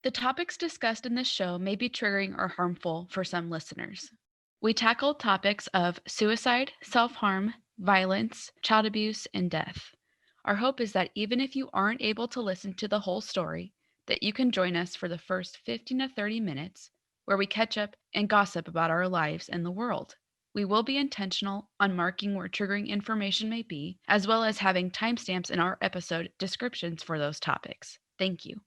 The topics discussed in this show may be triggering or harmful for some listeners. We tackle topics of suicide, self harm, violence, child abuse, and death. Our hope is that even if you aren't able to listen to the whole story, that you can join us for the first 15 to 30 minutes where we catch up and gossip about our lives and the world. We will be intentional on marking where triggering information may be, as well as having timestamps in our episode descriptions for those topics. Thank you.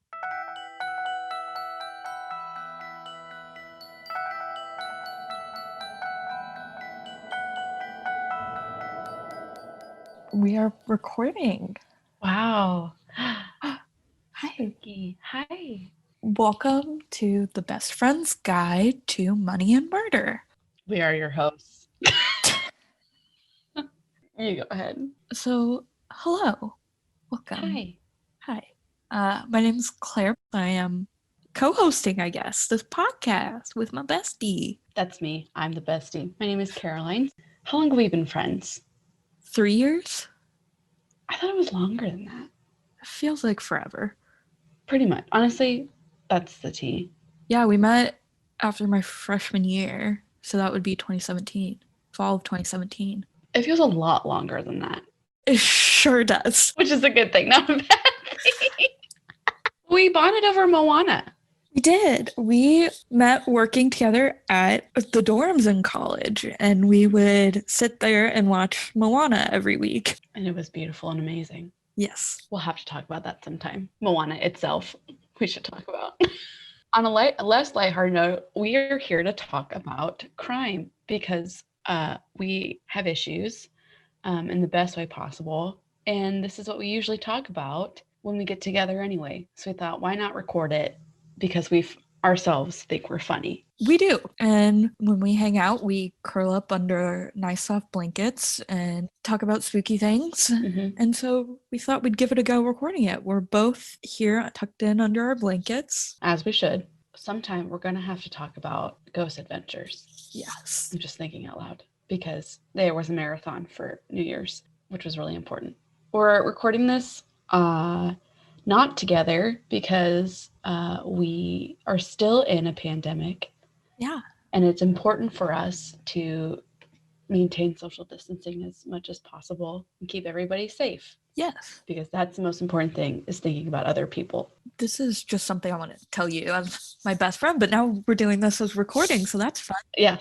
We are recording. Wow. Hi. Spooky. Hi. Welcome to the Best Friend's Guide to Money and Murder. We are your hosts. You go ahead. So, hello. Welcome. Hi. Hi. My name is Claire. I am co-hosting, I guess, this podcast with my bestie. That's me. I'm the bestie. My name is Caroline. How long have we been friends? 3 years? I thought it was longer than that. It feels like forever. Pretty much. Honestly, that's the tea. Yeah, we met after my freshman year, so that would be 2017. Fall of 2017. It feels a lot longer than that. It sure does. Which is a good thing, not a bad thing. We bonded over Moana. We did. We met working together at the dorms in college, and we would sit there and watch Moana every week. And it was beautiful and amazing. Yes. We'll have to talk about that sometime. Moana itself, we should talk about. On a less lighthearted note, we are here to talk about crime because we have issues in the best way possible. And this is what we usually talk about when we get together anyway. So we thought, why not record it? Because we ourselves think we're funny. We do. And when we hang out, we curl up under nice soft blankets and talk about spooky things. Mm-hmm. And so we thought we'd give it a go recording it. We're both here tucked in under our blankets. As we should. Sometime we're going to have to talk about ghost adventures. Yes. I'm just thinking out loud because there was a marathon for New Year's, which was really important. We're recording this not together because we are still in a pandemic. Yeah. And it's important for us to maintain social distancing as much as possible and keep everybody safe. Yes. Because that's the most important thing, is thinking about other people. This is just something I want to tell you. I'm my best friend, but now we're doing this as recording, so that's fun. Yeah.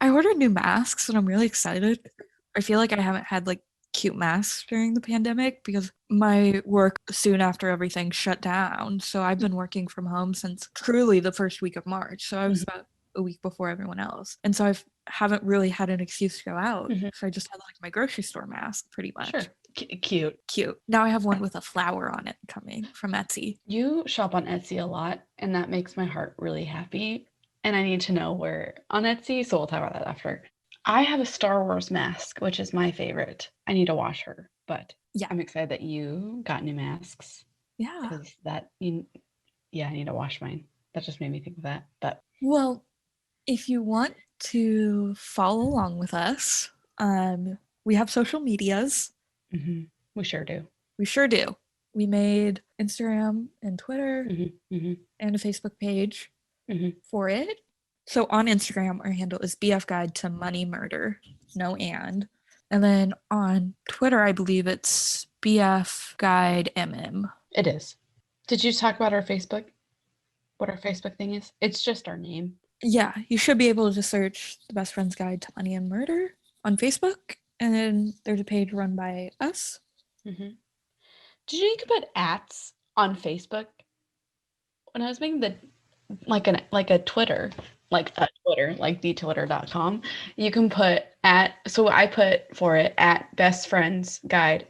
I ordered new masks and I'm really excited. I feel like I haven't had like cute masks during the pandemic because my work soon after everything shut down. So I've been working from home since truly the first week of March. So I was about a week before everyone else. And so I haven't really had an excuse to go out. So I just had like my grocery store mask pretty much. Sure. Cute. Now I have one with a flower on it coming from Etsy. You shop on Etsy a lot, and that makes my heart really happy. And I need to know where on Etsy, so we'll talk about that after. I have a Star Wars mask, which is my favorite. I need to wash her, but yeah, I'm excited that you got new masks. Yeah. Because I need to wash mine. That just made me think of that. But well, if you want to follow along with us, we have social medias. Mm-hmm. We sure do. We made Instagram and Twitter and a Facebook page for it. So on Instagram, our handle is BF Guide to Money Murder, no and. And then on Twitter, I believe it's BF Guide MM. It is. Did you talk about our Facebook? What our Facebook thing is? It's just our name. Yeah, you should be able to search The Best Friend's Guide to Money and Murder on Facebook. And then there's a page run by us. Mm-hmm. Did you could put ats on Facebook? When I was making like a Twitter, like thetwitter.com, you can put at, so I put for it at Best Friends Guide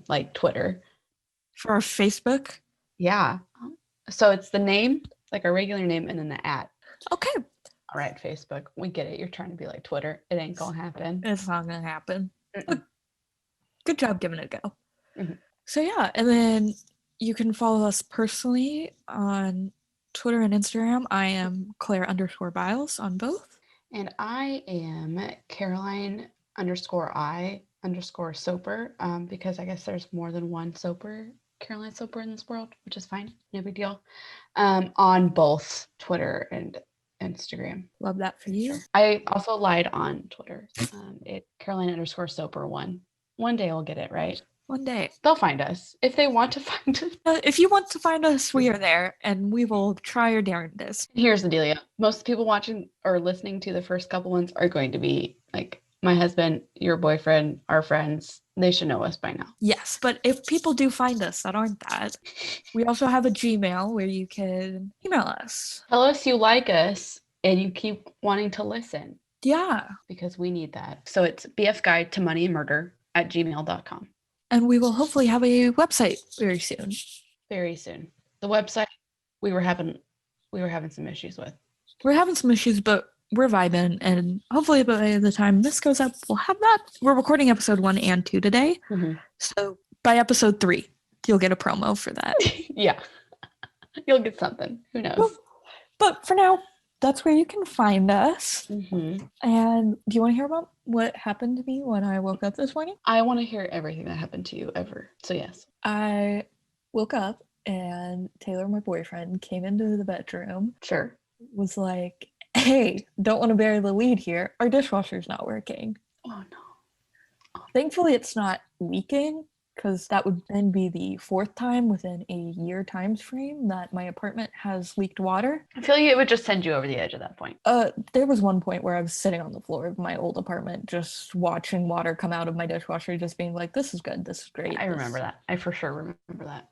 like Twitter. For our Facebook? Yeah. So it's the name, like our regular name, and then the at. Okay. All right, Facebook. We get it. You're trying to be like Twitter. It ain't gonna happen. It's not gonna happen. Good job giving it a go. So yeah, and then you can follow us personally on Twitter and Instagram. I am Claire_Biles on both. And I am Caroline_I_Soper, because I guess there's more than one Soper Caroline Soper in this world, which is fine. No big deal. On both Twitter and Instagram. Love that for you. I also lied on Twitter. Caroline_Soper1. One day we'll get it right. One day. They'll find us. If they want to find us. If you want to find us, we are there, and we will try our darndest. Here's the dealio. Most people watching or listening to the first couple ones are going to be like my husband, your boyfriend, our friends. They should know us by now. Yes, but if people do find us that aren't that, we also have a Gmail where you can email us. Tell us you like us and you keep wanting to listen. Yeah. Because we need that. So it's bfguidetomoneyandmurder@gmail.com. And we will hopefully have a website very soon. Very soon. The website we were having some issues with. We're having some issues, but we're vibing, and hopefully by the time this goes up, we'll have that. We're recording episode 1 and 2 today. Mm-hmm. So by episode 3, you'll get a promo for that. Yeah. You'll get something. Who knows? Well, but for now, that's where you can find us. Mm-hmm. And do you want to hear about what happened to me when I woke up this morning? I want to hear everything that happened to you ever. So yes. I woke up and Taylor, my boyfriend, came into the bedroom. Sure. Was like, hey, don't want to bury the lead here. Our dishwasher's not working. Oh no. Thankfully, it's not leaking, because that would then be the 4th time within a year time frame that my apartment has leaked water. I feel like it would just send you over the edge at that point. There was one point where I was sitting on the floor of my old apartment just watching water come out of my dishwasher, just being like, this is good, this is great. I remember that. I for sure remember that.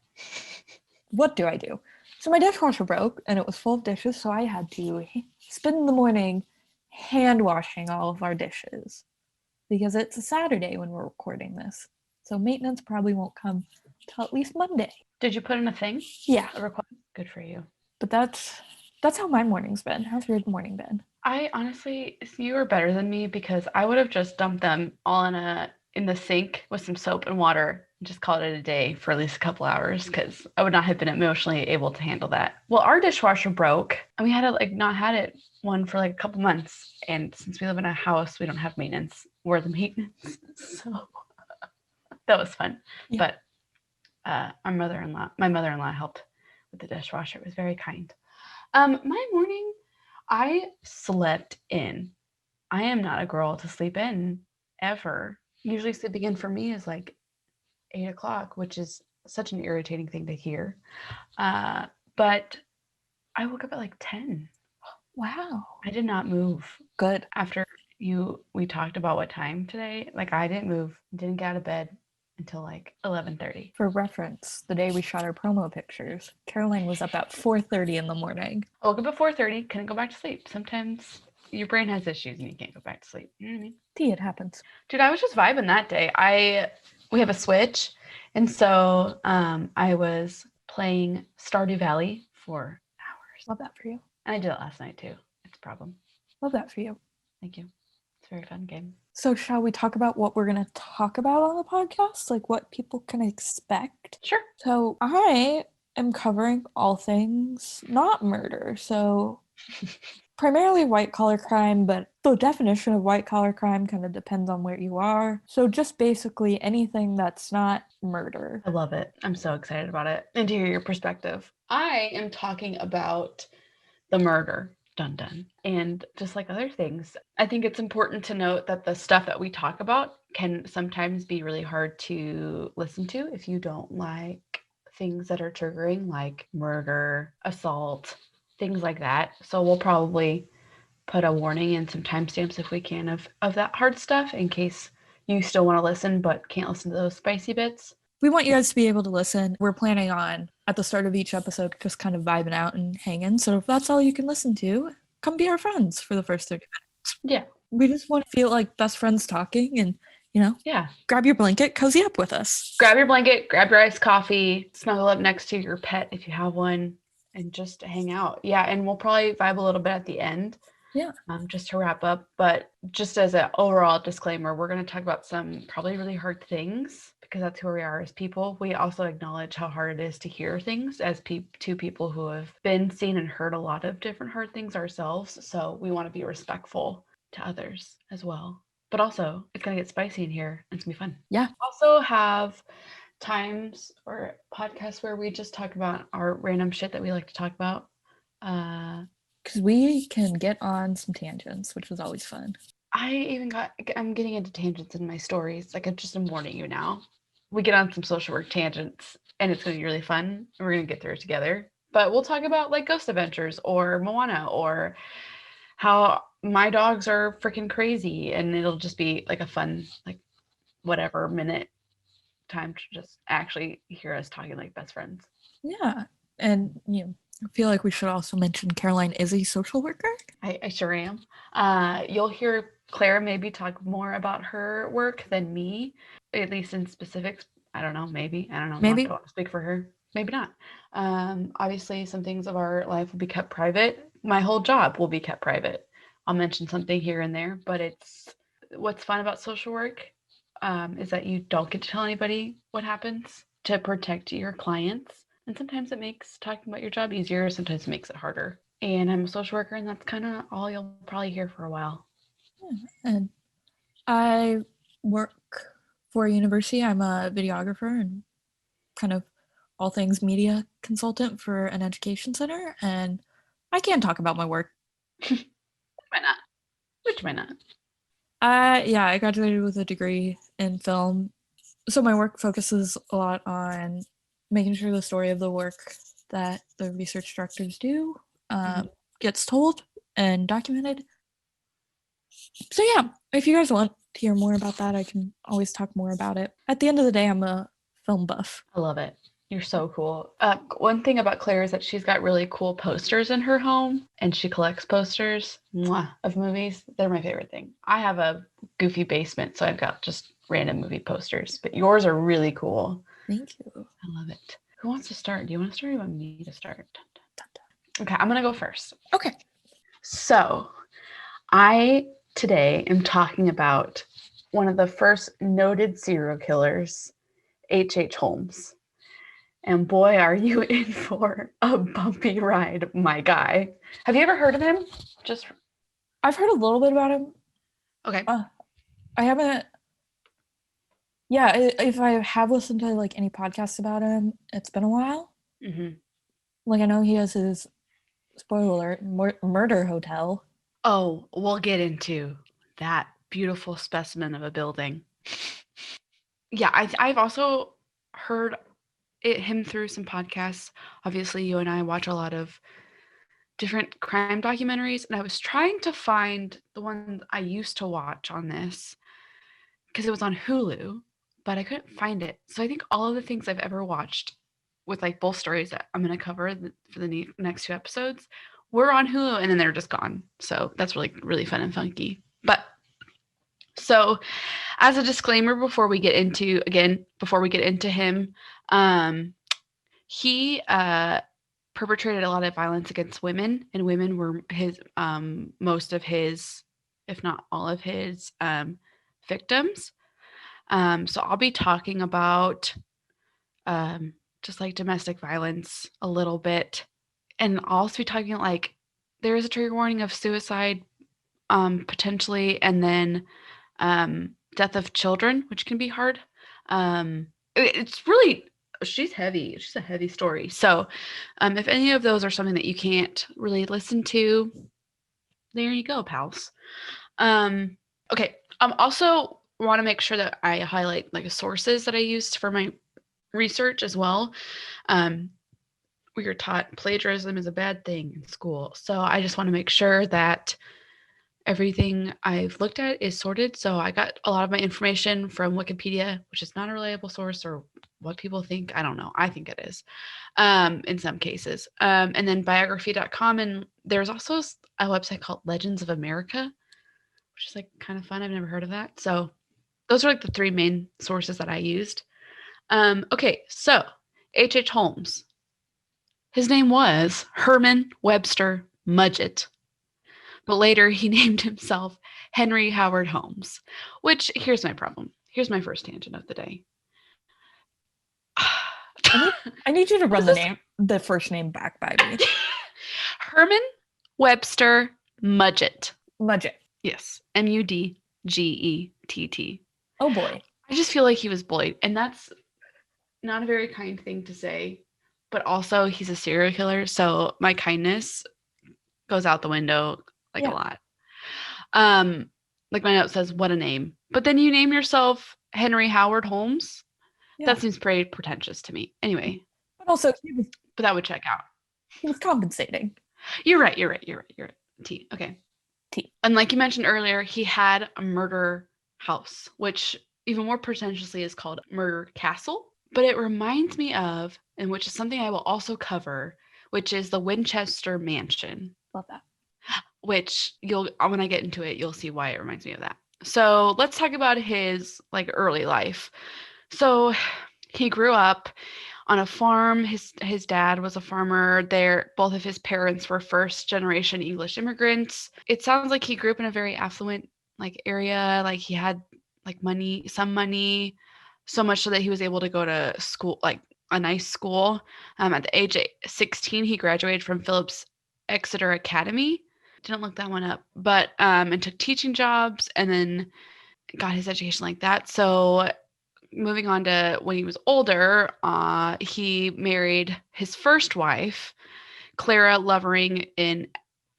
What do I do? So my dishwasher broke and it was full of dishes, so I had to spend the morning hand washing all of our dishes because it's a Saturday when we're recording this. So maintenance probably won't come till at least Monday. Did you put in a thing? Yeah. A request? Good for you. But that's how my morning's been. How's your morning been? I honestly, you are better than me because I would have just dumped them all in the sink with some soap and water and just called it a day for at least a couple hours because I would not have been emotionally able to handle that. Well, our dishwasher broke and we had to not had it one for a couple months. And since we live in a house, we don't have maintenance. We're the maintenance. So that was fun. Yeah. But my mother-in-law helped with the dishwasher. It was very kind. My morning, I slept in. I am not a girl to sleep in ever. Usually sleeping in for me is 8 o'clock, which is such an irritating thing to hear. But I woke up at 10. Wow. I did not move. Good. After we talked about what time today, I didn't move, didn't get out of bed until 11:30. For reference, the day we shot our promo pictures, Caroline was up at 4:30 in the morning. I woke up at 4:30, couldn't go back to sleep. Sometimes your brain has issues and you can't go back to sleep. You know what I mean? It happens. Dude, I was just vibing that day. We have a Switch, and so I was playing Stardew Valley for hours. Love that for you. And I did it last night too. It's a problem. Love that for you. Thank you. It's a very fun game. So shall we talk about what we're going to talk about on the podcast? What people can expect? Sure. So I am covering all things not murder. So primarily white-collar crime, but the definition of white-collar crime kind of depends on where you are. So just basically anything that's not murder. I love it. I'm so excited about it. And to hear your perspective. I am talking about the murder. Dun dun. And just like other things, I think it's important to note that the stuff that we talk about can sometimes be really hard to listen to if you don't like things that are triggering, like murder, assault, things like that. So we'll probably put a warning and some timestamps if we can of that hard stuff in case you still want to listen but can't listen to those spicy bits. We want you guys to be able to listen. We're planning on, at the start of each episode, just kind of vibing out and hanging. So if that's all you can listen to, come be our friends for the first 30 minutes. Yeah. We just want to feel like best friends talking and, yeah. Grab your blanket, cozy up with us. Grab your blanket, grab your iced coffee, snuggle up next to your pet if you have one, and just hang out. Yeah, and we'll probably vibe a little bit at the end. Yeah. Just to wrap up. But just as an overall disclaimer, we're going to talk about some probably really hard things because that's who we are as people. We also acknowledge how hard it is to hear things as two people who have been, seen, and heard a lot of different hard things ourselves. So we want to be respectful to others as well. But also, it's going to get spicy in here. And it's going to be fun. Yeah. Also have times or podcasts where we just talk about our random shit that we like to talk about. Because we can get on some tangents, which was always fun. I'm getting into tangents in my stories. Like, I just am warning you now. We get on some social work tangents, and it's going to be really fun. And we're going to get through it together. But we'll talk about like Ghost Adventures or Moana or how my dogs are freaking crazy, and it'll just be like a fun, like, whatever minute time to just actually hear us talking like best friends. Yeah. And, I feel like we should also mention Caroline is a social worker. I sure am. You'll hear Claire maybe talk more about her work than me, at least in specifics. I don't know. Maybe. I don't know. Maybe. Not to speak for her. Maybe not. Obviously, some things of our life will be kept private. My whole job will be kept private. I'll mention something here and there, but it's what's fun about social work is that you don't get to tell anybody what happens to protect your clients. And sometimes it makes talking about your job easier, sometimes it makes it harder. And I'm a social worker, and that's kind of all you'll probably hear for a while. Yeah. And I work for a university. I'm a videographer and kind of all things media consultant for an education center. And I can talk about my work. Why not? Which might not. Yeah, I graduated with a degree in film. So my work focuses a lot on making sure the story of the work that the research directors do gets told and documented. So yeah, if you guys want to hear more about that, I can always talk more about it. At the end of the day, I'm a film buff. I love it. You're so cool. One thing about Claire is that she's got really cool posters in her home, and she collects posters of movies. They're my favorite thing. I have a goofy basement, so I've got just random movie posters, but yours are really cool. Thank you. I love it. Who wants to start? Do you want to start or do you want me to start? Okay, I'm going to go first. Okay. So, I today am talking about one of the first noted serial killers, H.H. Holmes. And boy, are you in for a bumpy ride, my guy. Have you ever heard of him? I've heard a little bit about him. Okay. I haven't. Yeah, if I have listened to like any podcasts about him, it's been a while. Mm-hmm. Like I know he has his spoiler alert murder hotel. Oh, we'll get into that beautiful specimen of a building. Yeah, I've also heard him through some podcasts. Obviously, you and I watch a lot of different crime documentaries, and I was trying to find the one I used to watch on this because it was on Hulu, but I couldn't find it. So I think all of the things I've ever watched with like both stories that I'm going to cover for the next 2 episodes were on Hulu, and then they're just gone. So that's really, really fun and funky. But so as a disclaimer, before we get into him, he perpetrated a lot of violence against women, and women were his most of his, if not all of his, victims. So I'll be talking about just like domestic violence a little bit, and I'll also be talking like there is a trigger warning of suicide potentially, and then death of children, which can be hard. It's really she's heavy. She's a heavy story. So if any of those are something that you can't really listen to, there you go, pals. Okay. Also want to make sure that I highlight like sources that I used for my research as well. We are taught plagiarism is a bad thing in school. So I just want to make sure that everything I've looked at is sorted. So I got a lot of my information from Wikipedia, which is not a reliable source, or what people think. I don't know. I think it is in some cases. And then biography.com. And there's also a website called Legends of America, which is like kind of fun. I've never heard of that. So those are like the 3 main sources that I used. Okay, so H.H. Holmes. His name was Herman Webster Mudgett, but later he named himself Henry Howard Holmes, which here's my problem. Here's my first tangent of the day. I need you to run the first name back by me. Herman Webster Mudgett. Mudgett. Yes, Mudgett. Oh boy. I just feel like he was bullied, and that's not a very kind thing to say, but also he's a serial killer, so my kindness goes out the window like a Yeah. lot. Like my note says, what a name. But then you name yourself Henry Howard Holmes. Yeah. That seems pretty pretentious to me. Anyway, But also but that would check out. he was compensating. You're right. You're right. You're right. You're right. T. Okay. T. And like you mentioned earlier, he had a murder house, which even more pretentiously is called Murder Castle. But it reminds me of, and which is something I will also cover, which is the Winchester Mansion. Love that. Which you'll, when I get into it, you'll see why it reminds me of that. So let's talk about his like early life. So he grew up on a farm. His dad was a farmer. There, both of his parents were first generation English immigrants. It sounds like he grew up in a very affluent like area. Like he had like money, some money, so much so that he was able to go to school, like a nice school. At the age of 16, he graduated from Phillips Exeter Academy. Didn't look that one up, but and took teaching jobs and then got his education like that. So moving on to when he was older, he married his first wife, Clara Lovering, and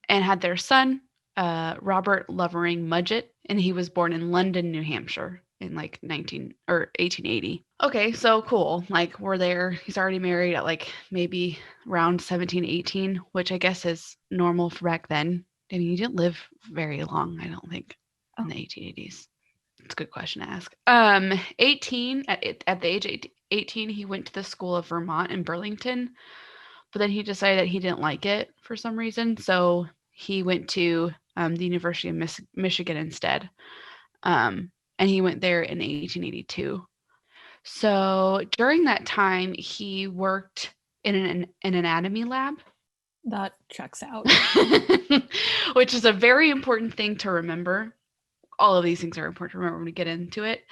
had their son, Robert Lovering Mudgett, and he was born in London, New Hampshire in like 1880. Okay, so cool. Like we're there. He's already married at like maybe around 17, 18, which I guess is normal for back then. I mean, he didn't live very long, I don't think, in the 1880s. It's a good question to ask. 18 at the age of 18, he went to the School of Vermont in Burlington, but then he decided that he didn't like it for some reason, so he went to the University of Michigan instead, and he went there in 1882. So during that time, he worked in an anatomy lab. That checks out. Which is a very important thing to remember. All of these things are important to remember when we get into it,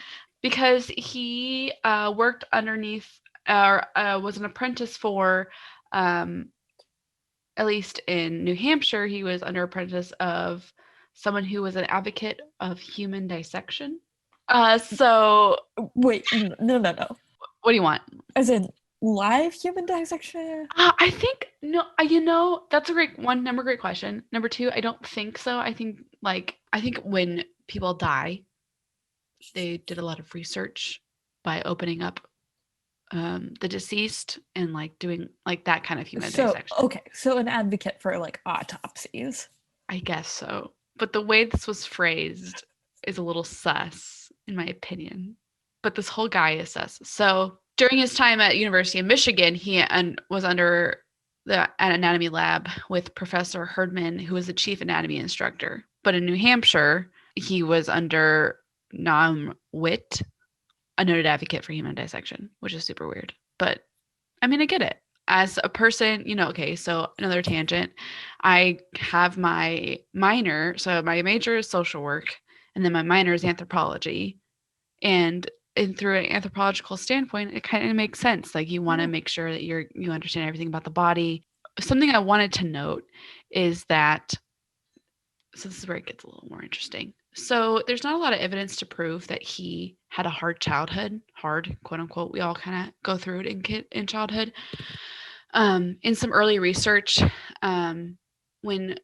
because he worked underneath, or was an apprentice for, at least in New Hampshire, he was under apprentice of someone who was an advocate of human dissection. So Wait, no. what do you want? As in live human dissection? I think no. You know, that's a great one. Number great question. Number two, I don't think so. I think when people die, they did a lot of research by opening up the deceased and like doing like that kind of human dissection. Okay, so an advocate for like autopsies. I guess so. But the way this was phrased is a little sus, in my opinion. But this whole guy is sus. So during his time at University of Michigan, he was under an anatomy lab with Professor Herdman, who was the chief anatomy instructor. But in New Hampshire, he was under Nam Witt, a noted advocate for human dissection, which is super weird. But I mean, I get it. As a person, okay, so another tangent. I have my minor, so my major is social work, and then my minor is anthropology. And through an anthropological standpoint, it kind of makes sense. Like you want to make sure that you understand everything about the body. Something I wanted to note is that, so this is where it gets a little more interesting. So there's not a lot of evidence to prove that he had a hard childhood, hard, quote unquote. We all kind of go through it in childhood. In some early research, when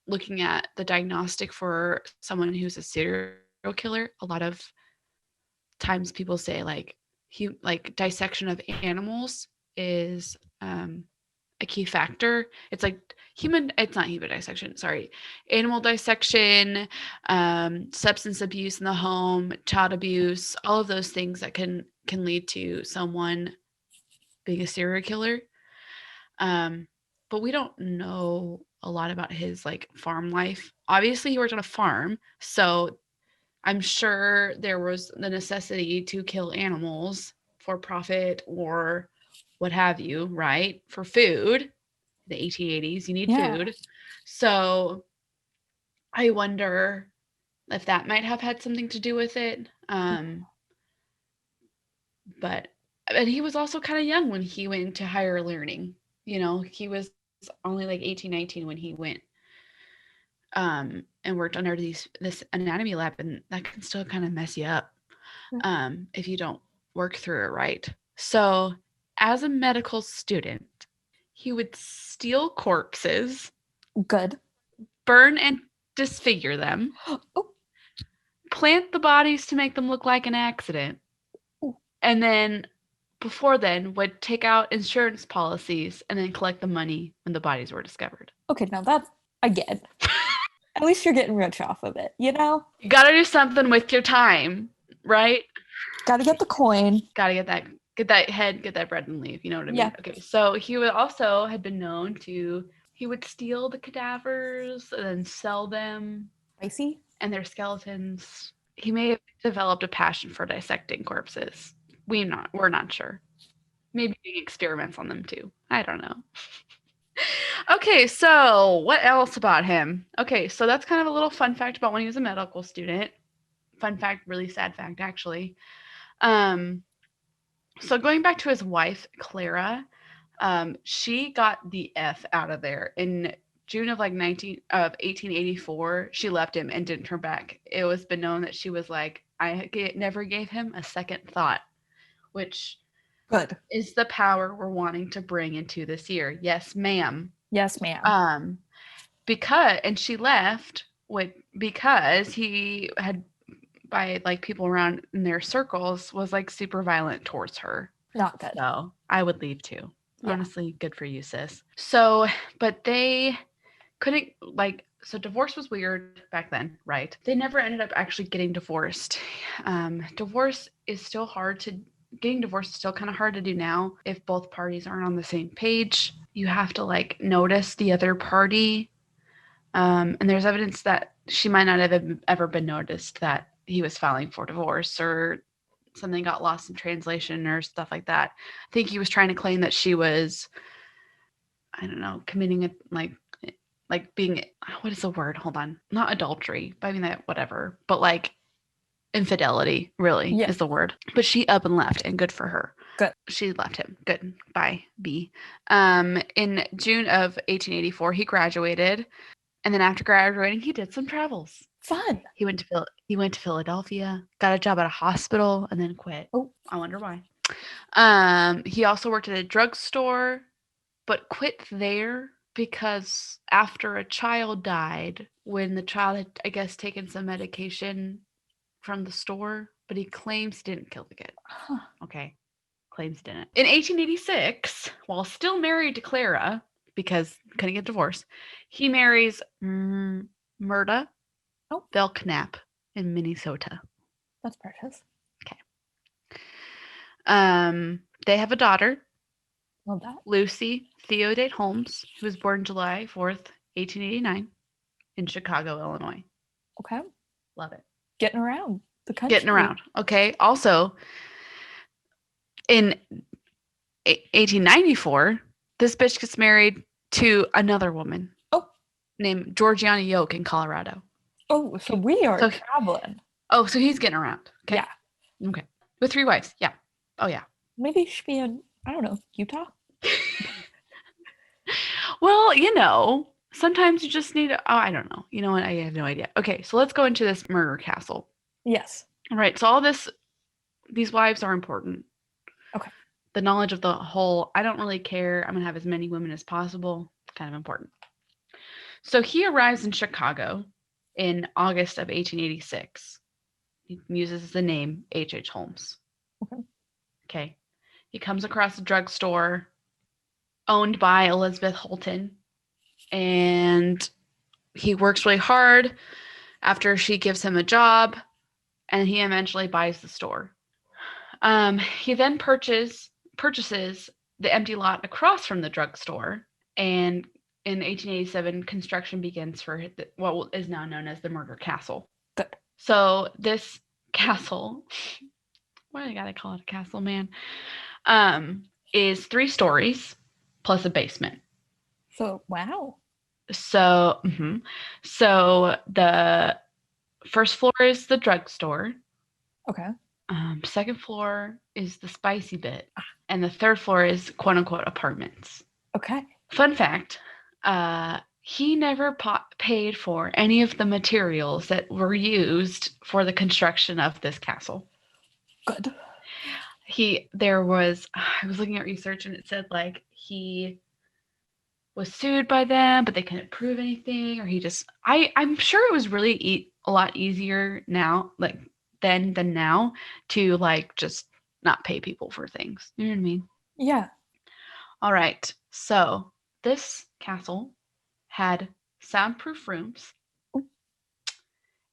looking at the diagnostic for someone who's a serial killer, a lot of times people say like dissection of animals is a key factor. It's like it's not human dissection, sorry. Animal dissection, substance abuse in the home, child abuse, all of those things that can lead to someone being a serial killer. But we don't know a lot about his like farm life. Obviously, he worked on a farm, so I'm sure there was the necessity to kill animals for profit or what have you, right? For food. The 1880s, you need food. So I wonder if that might have had something to do with it. But he was also kind of young when he went into higher learning. He was only like 18, 19 when he went and worked under this anatomy lab, and that can still kind of mess you up if you don't work through it right. So, as a medical student, he would steal corpses, Good. burn and disfigure them, Oh, plant the bodies to make them look like an accident, ooh. and then before then would take out insurance policies and then collect the money when the bodies were discovered. Okay, now that I get. At least you're getting rich off of it, you know? You gotta do something with your time, right? Gotta get the coin. Gotta get that head, get that bread and leave. You know what I mean? Yeah. Okay, so he would also had been known to he would steal the cadavers and then sell them Spicy? and their skeletons. He may have developed a passion for dissecting corpses. We're not sure. Maybe doing experiments on them too. I don't know. Okay, so what else about him? Okay, so that's kind of a little fun fact about when he was a medical student. Fun fact, really sad fact actually. So going back to his wife, Clara, she got the F out of there in June of 1884. She left him and didn't turn back. It was been known that she was like, never gave him a second thought, which Good. is the power we're wanting to bring into this year. Yes, ma'am. Yes, ma'am. And she left because he had by like people around in their circles was like super violent towards her. Not good. So I would leave too. Yeah. Honestly, good for you, sis. So, but they couldn't so divorce was weird back then, right? They never ended up actually getting divorced. Getting divorced is still kind of hard to do now if both parties aren't on the same page. You have to like notice the other party. And there's evidence that she might not have ever been noticed that he was filing for divorce or something got lost in translation or stuff like that. I think he was trying to claim that she was, I don't know, committing a like being, what is the word? Hold on. Not adultery, but I mean that whatever. But like infidelity really Yeah. is the word. But she up and left and good for her. Good. She left him. Good. Bye, B. In June of 1884, he graduated. And then after graduating, he did some travels. Fun. He went to Philadelphia, got a job at a hospital, and then quit. Oh. I wonder why. He also worked at a drugstore, but quit there because after a child died, when the child had, I guess, taken some medication from the store, but he claims he didn't kill the kid. Huh. Okay. Claims didn't. In 1886, while still married to Clara, because couldn't get divorced, he marries Myrta Belknap in Minnesota. That's precious. Okay. They have a daughter, Love that. Lucy Theodate Holmes, who was born July 4th, 1889, in Chicago, Illinois. Okay. Love it. Getting around the country. Getting around. Okay. Also, in 1894, this bitch gets married to another woman. Oh. Named Georgiana Yoke in Colorado. Oh, so we are traveling. Oh, so he's getting around. Okay. Yeah. Okay. With 3 wives. Yeah. Oh, yeah. Maybe he should be in, I don't know, Utah? Well, sometimes you just need I don't know. You know what? I have no idea. Okay, so let's go into this murder castle. Yes. All right, so these wives are important. Okay. The knowledge of the whole, I don't really care. I'm going to have as many women as possible. Kind of important. So he arrives in Chicago in August of 1886. He uses the name H.H. Holmes. Okay. He comes across a drugstore owned by Elizabeth Holton, and he works really hard after she gives him a job, and he eventually buys the store. He then purchases the empty lot across from the drugstore, and in 1887, construction begins for what is now known as the Murder Castle. Good. So this castle, why do I gotta call it a castle, man? Is 3 stories plus a basement. So, wow. So the first floor is the drugstore. Okay. Second floor is the spicy bit, and the third floor is quote unquote apartments. Okay. Fun fact: he never paid for any of the materials that were used for the construction of this castle. Good. There was, I was looking at research and it said like he was sued by them, but they couldn't prove anything, or I'm sure it was really a lot easier now, like then than now, to like just not pay people for things. You know what I mean? Yeah. All right. So this castle had soundproof rooms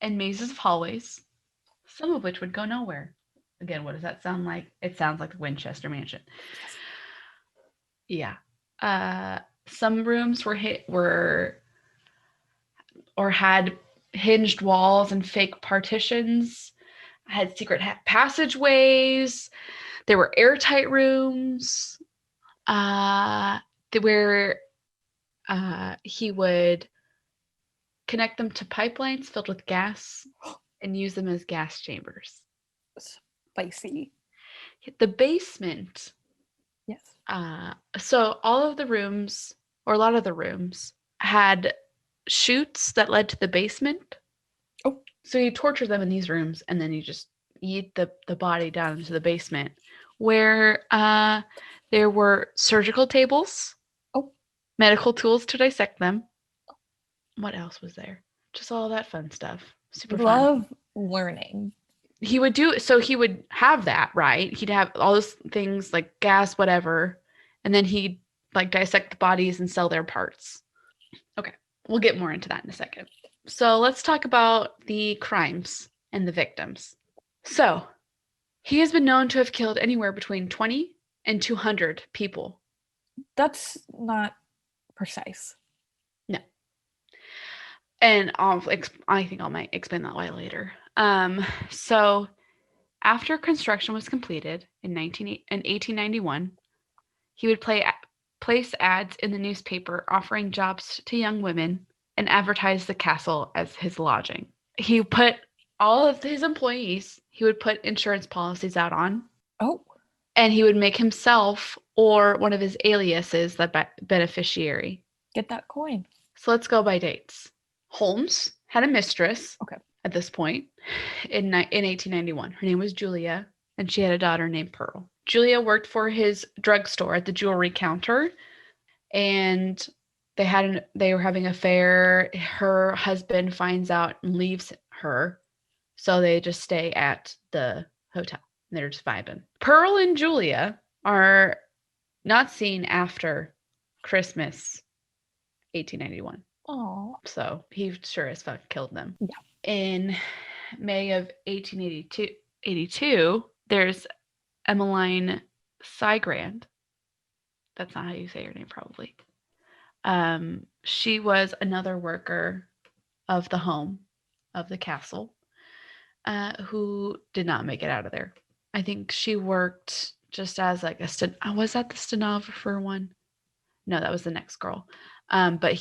and mazes of hallways, some of which would go nowhere. Again, what does that sound like? It sounds like the Winchester Mansion. Yes. Yeah. Some rooms were or had hinged walls and fake partitions, had secret passageways. There were airtight rooms uh, where he would connect them to pipelines filled with gas and use them as gas chambers. Spicy. The basement. Yes. So all of the rooms, or a lot of the rooms, had chutes that led to the basement. Oh. So you torture them in these rooms, and then you just eat the body down into the basement, where there were surgical tables, medical tools to dissect them. What else was there? Just all that fun stuff. Super fun. Love learning. He would have that, right? He'd have all those things like gas, whatever, and then he'd like dissect the bodies and sell their parts. Okay, we'll get more into that in a second. So let's talk about the crimes and the victims. So he has been known to have killed anywhere between 20 and 200 people. That's not precise. No. And I think I might explain that why later. So after construction was completed in 1891, he would place ads in the newspaper offering jobs to young women and advertise the castle as his lodging. He put all of his employees, he would put insurance policies out on. Oh. And he would make himself or one of his aliases the beneficiary. Get that coin. So let's go by dates. Holmes had a mistress at this point in 1891. Her name was Julia, and she had a daughter named Pearl. Julia worked for his drugstore at the jewelry counter, and they were having an affair. Her husband finds out and leaves her, so they just stay at the hotel. They're just vibing. Pearl and Julia are not seen after Christmas 1891. Oh. So he sure as fuck killed them. Yeah. In May of 1882, there's Emmeline Sigrand. That's not how you say her name, probably. She was another worker of the home, of the castle, who did not make it out of there. I think she worked just as like was that the stenographer one? No, that was the next girl. But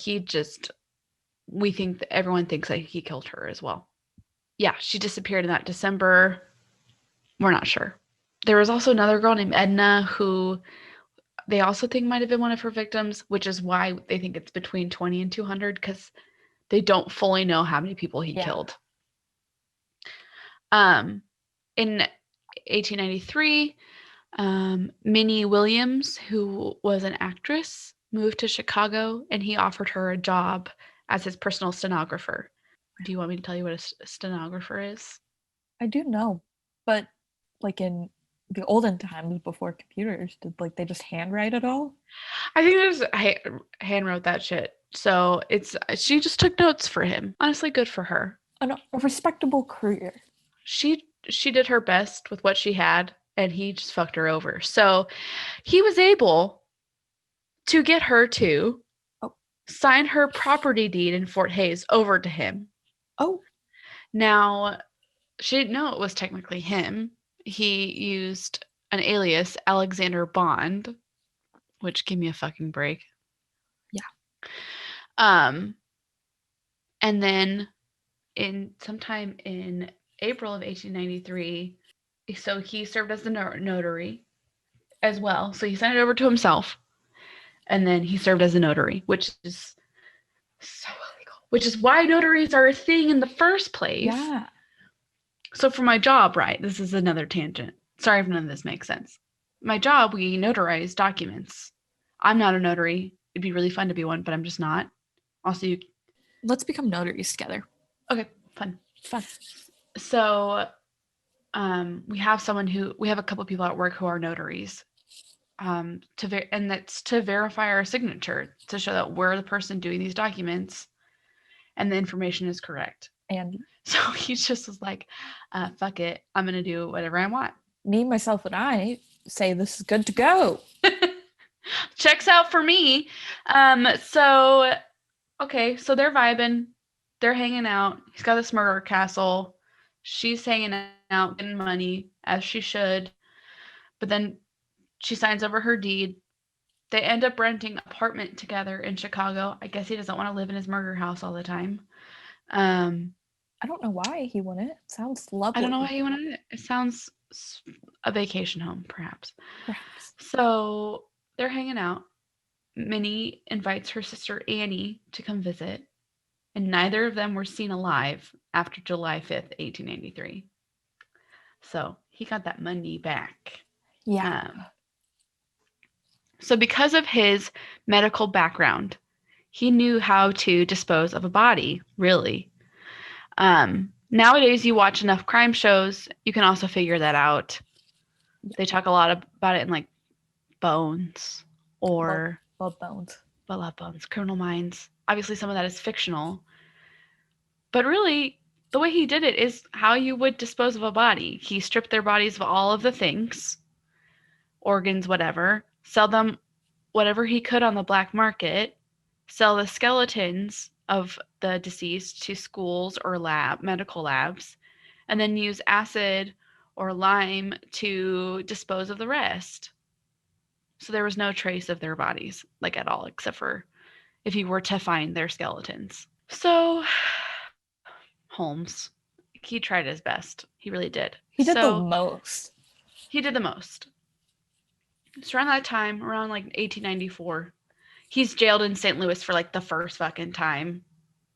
everyone thinks that he killed her as well. Yeah, she disappeared in that December. We're not sure. There was also another girl named Edna who they also think might have been one of her victims, which is why they think it's between 20 and 200, because they don't fully know how many people he killed. In 1893, Minnie Williams, who was an actress, moved to Chicago, and he offered her a job as his personal stenographer. Do you want me to tell you what a stenographer is? I do know, but like in the olden times before computers, did like they just handwrite it all? I think they just hand wrote that shit. So she just took notes for him. Honestly, good for her. A respectable career. She did her best with what she had, and he just fucked her over. So he was able to get her to sign her property deed in Fort Hays over to him. Oh. Now, she didn't know it was technically him. He used an alias, Alexander Bond, which gave me a fucking break. Yeah. And then sometime in April of 1893, so he served as the notary as well. So he sent it over to himself, and then he served as a notary, which is so illegal. Which is why notaries are a thing in the first place. Yeah. So for my job, right, this is another tangent. Sorry if none of this makes sense. My job, we notarize documents. I'm not a notary. It'd be really fun to be one, but I'm just not. Also, Let's become notaries together. okay, fun. Fun. So, we have a couple people at work who are notaries. And that's to verify our signature to show that we're the person doing these documents and the information is correct. And so he just was like, fuck it, I'm gonna do whatever I want. Me, myself, and I say this is good to go. Checks out for me. So okay, so they're vibing, they're hanging out. He's got this murder castle. She's hanging out, getting money as she should. But then she signs over her deed. They end up renting an apartment together in Chicago. I guess he doesn't want to live in his murder house all the time. I don't know why he wouldn't. It sounds lovely. I don't know why he wanted it. It sounds a vacation home, perhaps. Perhaps. So they're hanging out. Minnie invites her sister Annie to come visit, and neither of them were seen alive after July 5th, 1893. So he got that money back. Yeah. So because of his medical background, he knew how to dispose of a body, really. Nowadays, you watch enough crime shows, you can also figure that out. They talk a lot about it in like Bones or Blood Bones. Blood Bones, Criminal Minds. Obviously, some of that is fictional. But really, the way he did it is how you would dispose of a body. He stripped their bodies of all of the things, organs, whatever, sell them whatever he could on the black market, sell the skeletons of the deceased to schools or medical labs, and then use acid or lime to dispose of the rest. So there was no trace of their bodies, like at all, except for if you were to find their skeletons. So Holmes, he tried his best. He really did. He did the most. He did the most. It's around that time, around like 1894. He's jailed in St. Louis for like the first fucking time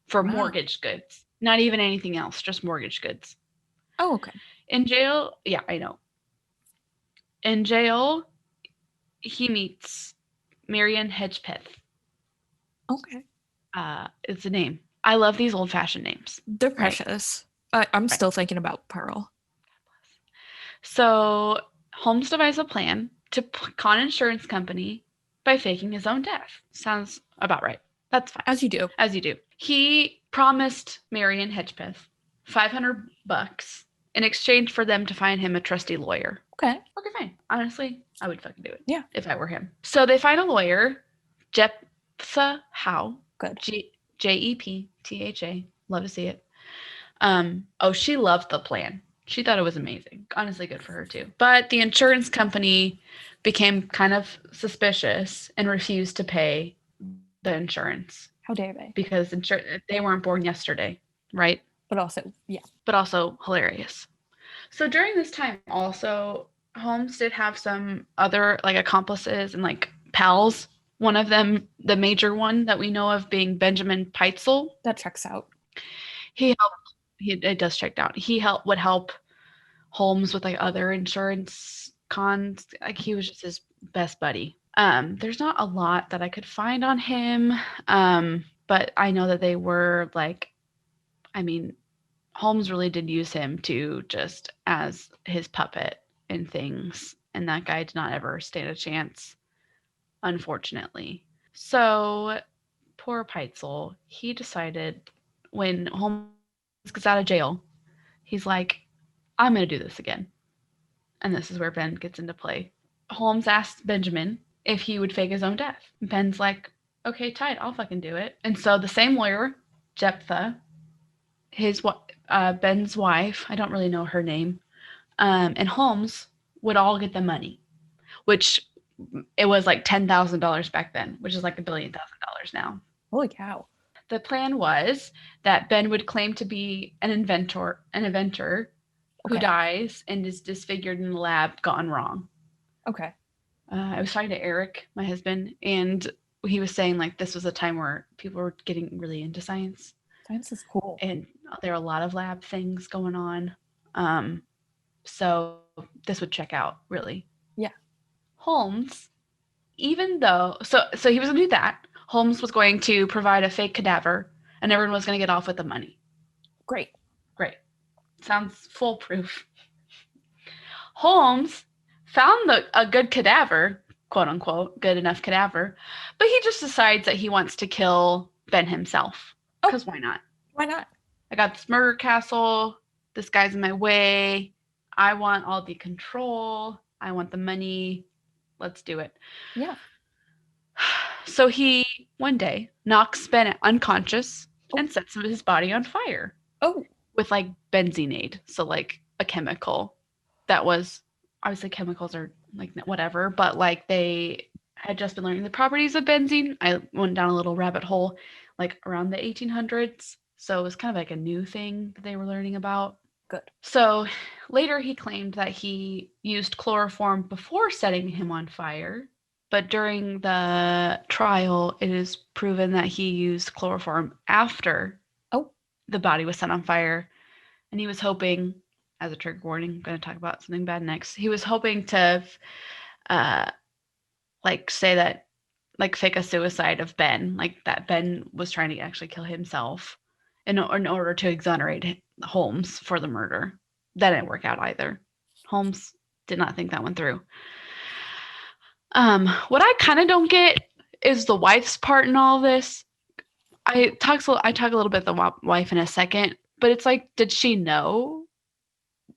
for mortgage goods. Not even anything else, just mortgage goods. Oh, okay. In jail, yeah, I know. In jail, he meets Marion Hedgepeth. Okay. It's a name. I love these old-fashioned names. They're precious. Right? I'm still thinking about Pearl. So Holmes devised a plan to con insurance company by faking his own death. Sounds about right. That's fine. As you do. As you do. He promised Marion Hedgepeth $500 in exchange for them to find him a trusty lawyer. Okay, fine. Honestly, I would fucking do it. Yeah. If I were him. So they find a lawyer, Jephthah Howe. Good. Jeptha. Love to see it. She loved the plan. She thought it was amazing. Honestly, good for her too. But the insurance company became kind of suspicious and refused to pay the insurance. How dare they? Because they weren't born yesterday, right? But also, yeah. But also hilarious. So during this time, also, Holmes did have some other like accomplices and like pals. One of them, the major one that we know of, being Benjamin Peitzel. That checks out. He helped. It does check out. He would help Holmes with like other insurance cons. Like he was just his best buddy. There's not a lot that I could find on him, but I know that they were like, I mean, Holmes really did use him to just as his puppet and things, and that guy did not ever stand a chance, unfortunately. So poor Peitzel, he decided when Holmes gets out of jail, he's like, I'm going to do this again. And this is where Ben gets into play. Holmes asked Benjamin if he would fake his own death. Ben's like, okay, tight, I'll fucking do it. And so the same lawyer, Jephthah, Ben's wife, I don't really know her name, and Holmes would all get the money, which it was like $10,000 back then, which is like $1 billion now. Holy cow. The plan was that Ben would claim to be an inventor who dies and is disfigured in the lab gone wrong. Okay. I was talking to Eric, my husband, and he was saying like this was a time where people were getting really into science. Science is cool. And there are a lot of lab things going on. So this would check out, really. Yeah. Holmes, even though so he was gonna do that. Holmes was going to provide a fake cadaver, and everyone was gonna get off with the money. Great. Great. Sounds foolproof. Holmes found a good cadaver, quote unquote, good enough cadaver, but he just decides that he wants to kill Ben himself. Because why not? Why not? I got this murder castle. This guy's in my way. I want all the control. I want the money. Let's do it. Yeah. So he, one day, knocks Ben unconscious and sets his body on fire. Oh. With like benzenate. So like a chemical that was, obviously chemicals are like whatever, but like they had just been learning the properties of benzene. I went down a little rabbit hole like around the 1800s. So it was kind of like a new thing that they were learning about. Good. So later he claimed that he used chloroform before setting him on fire, but during the trial, it is proven that he used chloroform after the body was set on fire. And he was hoping, as a trigger warning, I'm going to talk about something bad next. He was hoping to like say that, like fake a suicide of Ben, like that Ben was trying to actually kill himself in order to exonerate Holmes for the murder. That didn't work out either. Holmes did not think that went through. What I kind of don't get is the wife's part in all this. I talk a little bit the wife in a second, but it's like, did she know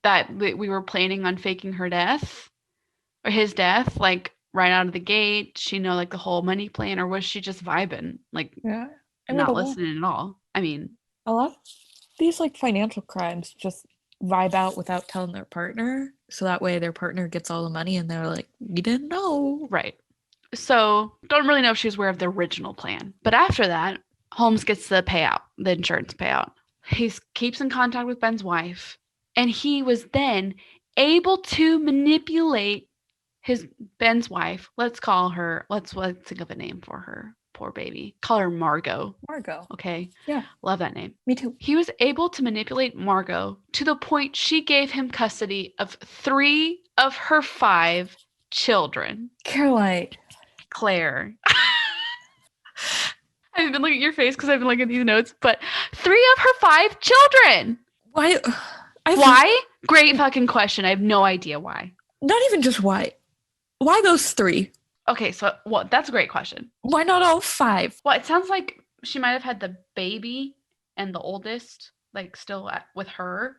that we were planning on faking her death or his death, like right out of the gate? Did she know like the whole money plan, or was she just vibing, like not listening at all? I mean, a lot of these like financial crimes just vibe out without telling their partner, so that way their partner gets all the money and they're like, you didn't know. Right. So don't really know if she was aware of the original plan. But after that, Holmes gets the payout, the insurance payout. He keeps in contact with Ben's wife, and he was then able to manipulate Ben's wife. Let's think of a name for her. Poor baby. Call her Margot. Margot. Okay. Yeah. Love that name. Me too. He was able to manipulate Margot to the point she gave him custody of 3 of her 5 children. Caroline. Claire. I've been looking at your face because I've been looking at these notes, but 3 of her 5 children. Why? Why? Great fucking question. I have no idea why. Not even just why. Why those 3? Okay, so that's a great question. Why not all 5? Well, it sounds like she might have had the baby and the oldest like still with her,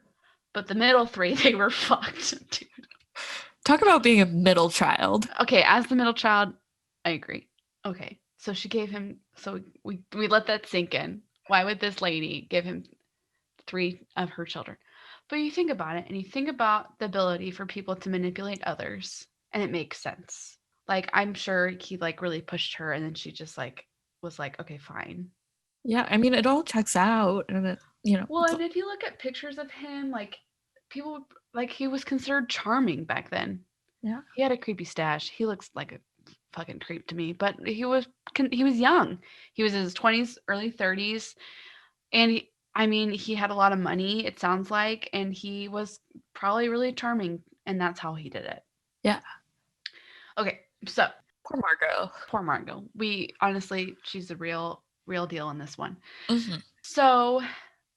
but the middle 3, they were fucked, dude. Talk about being a middle child. Okay, as the middle child, I agree. Okay, so she gave him, so we let that sink in. Why would this lady give him 3 of her children? But you think about it, and you think about the ability for people to manipulate others, and it makes sense. Like, I'm sure he like really pushed her, and then she just like was like, okay, fine. Yeah, I mean, it all checks out, and it, Well, and if you look at pictures of him, like people, like he was considered charming back then. Yeah, he had a creepy stash. He looks like a fucking creep to me, but he was young. He was in his 20s, early 30s, and he had a lot of money, it sounds like, and he was probably really charming, and that's how he did it. Yeah. Okay, so poor Margot. We honestly, she's the real deal in this one. Mm-hmm. So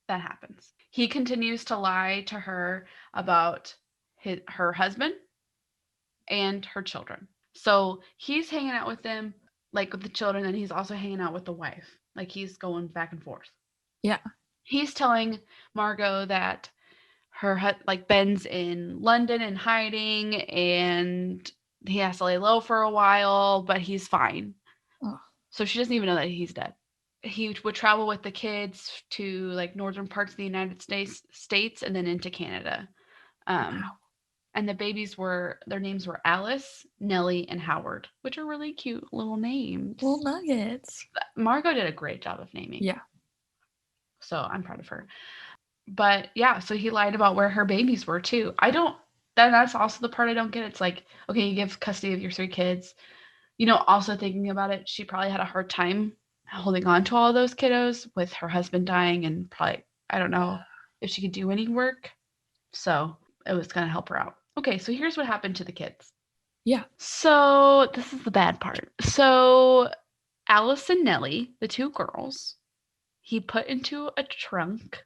that happens. He continues to lie to her about her husband and her children. So he's hanging out with them, like with the children, and he's also hanging out with the wife. Like he's going back and forth. Yeah. He's telling Margot that Ben's in London and hiding, and he has to lay low for a while, but he's fine. Oh. So she doesn't even know that he's dead. He would travel with the kids to like northern parts of the United States and then into Canada. Wow. And the babies their names were Alice, Nellie, and Howard, which are really cute little names. Little nuggets. Margot did a great job of naming. Yeah. So I'm proud of her. But yeah, so he lied about where her babies were too. That's also the part I don't get. It's like, okay, you give custody of your 3 kids. Also thinking about it, she probably had a hard time holding on to all those kiddos with her husband dying, and probably, I don't know if she could do any work. So it was going to help her out. Okay, so here's what happened to the kids. Yeah. So this is the bad part. So Alice and Nellie, the two girls, he put into a trunk,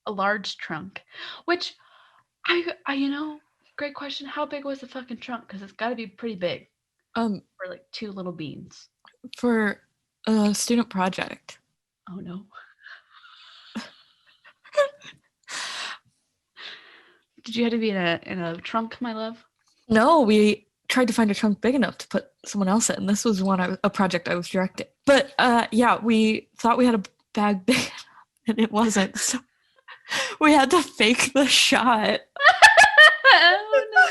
a large trunk, which I great question. How big was the fucking trunk? Because it's got to be pretty big for like two little beans. For a student project. Oh no. Did you have to be in a trunk, my love? No, we tried to find a trunk big enough to put someone else in. This was a project I was directing. But yeah, we thought we had a bag big enough, and it wasn't. So we had to fake the shot. Oh no.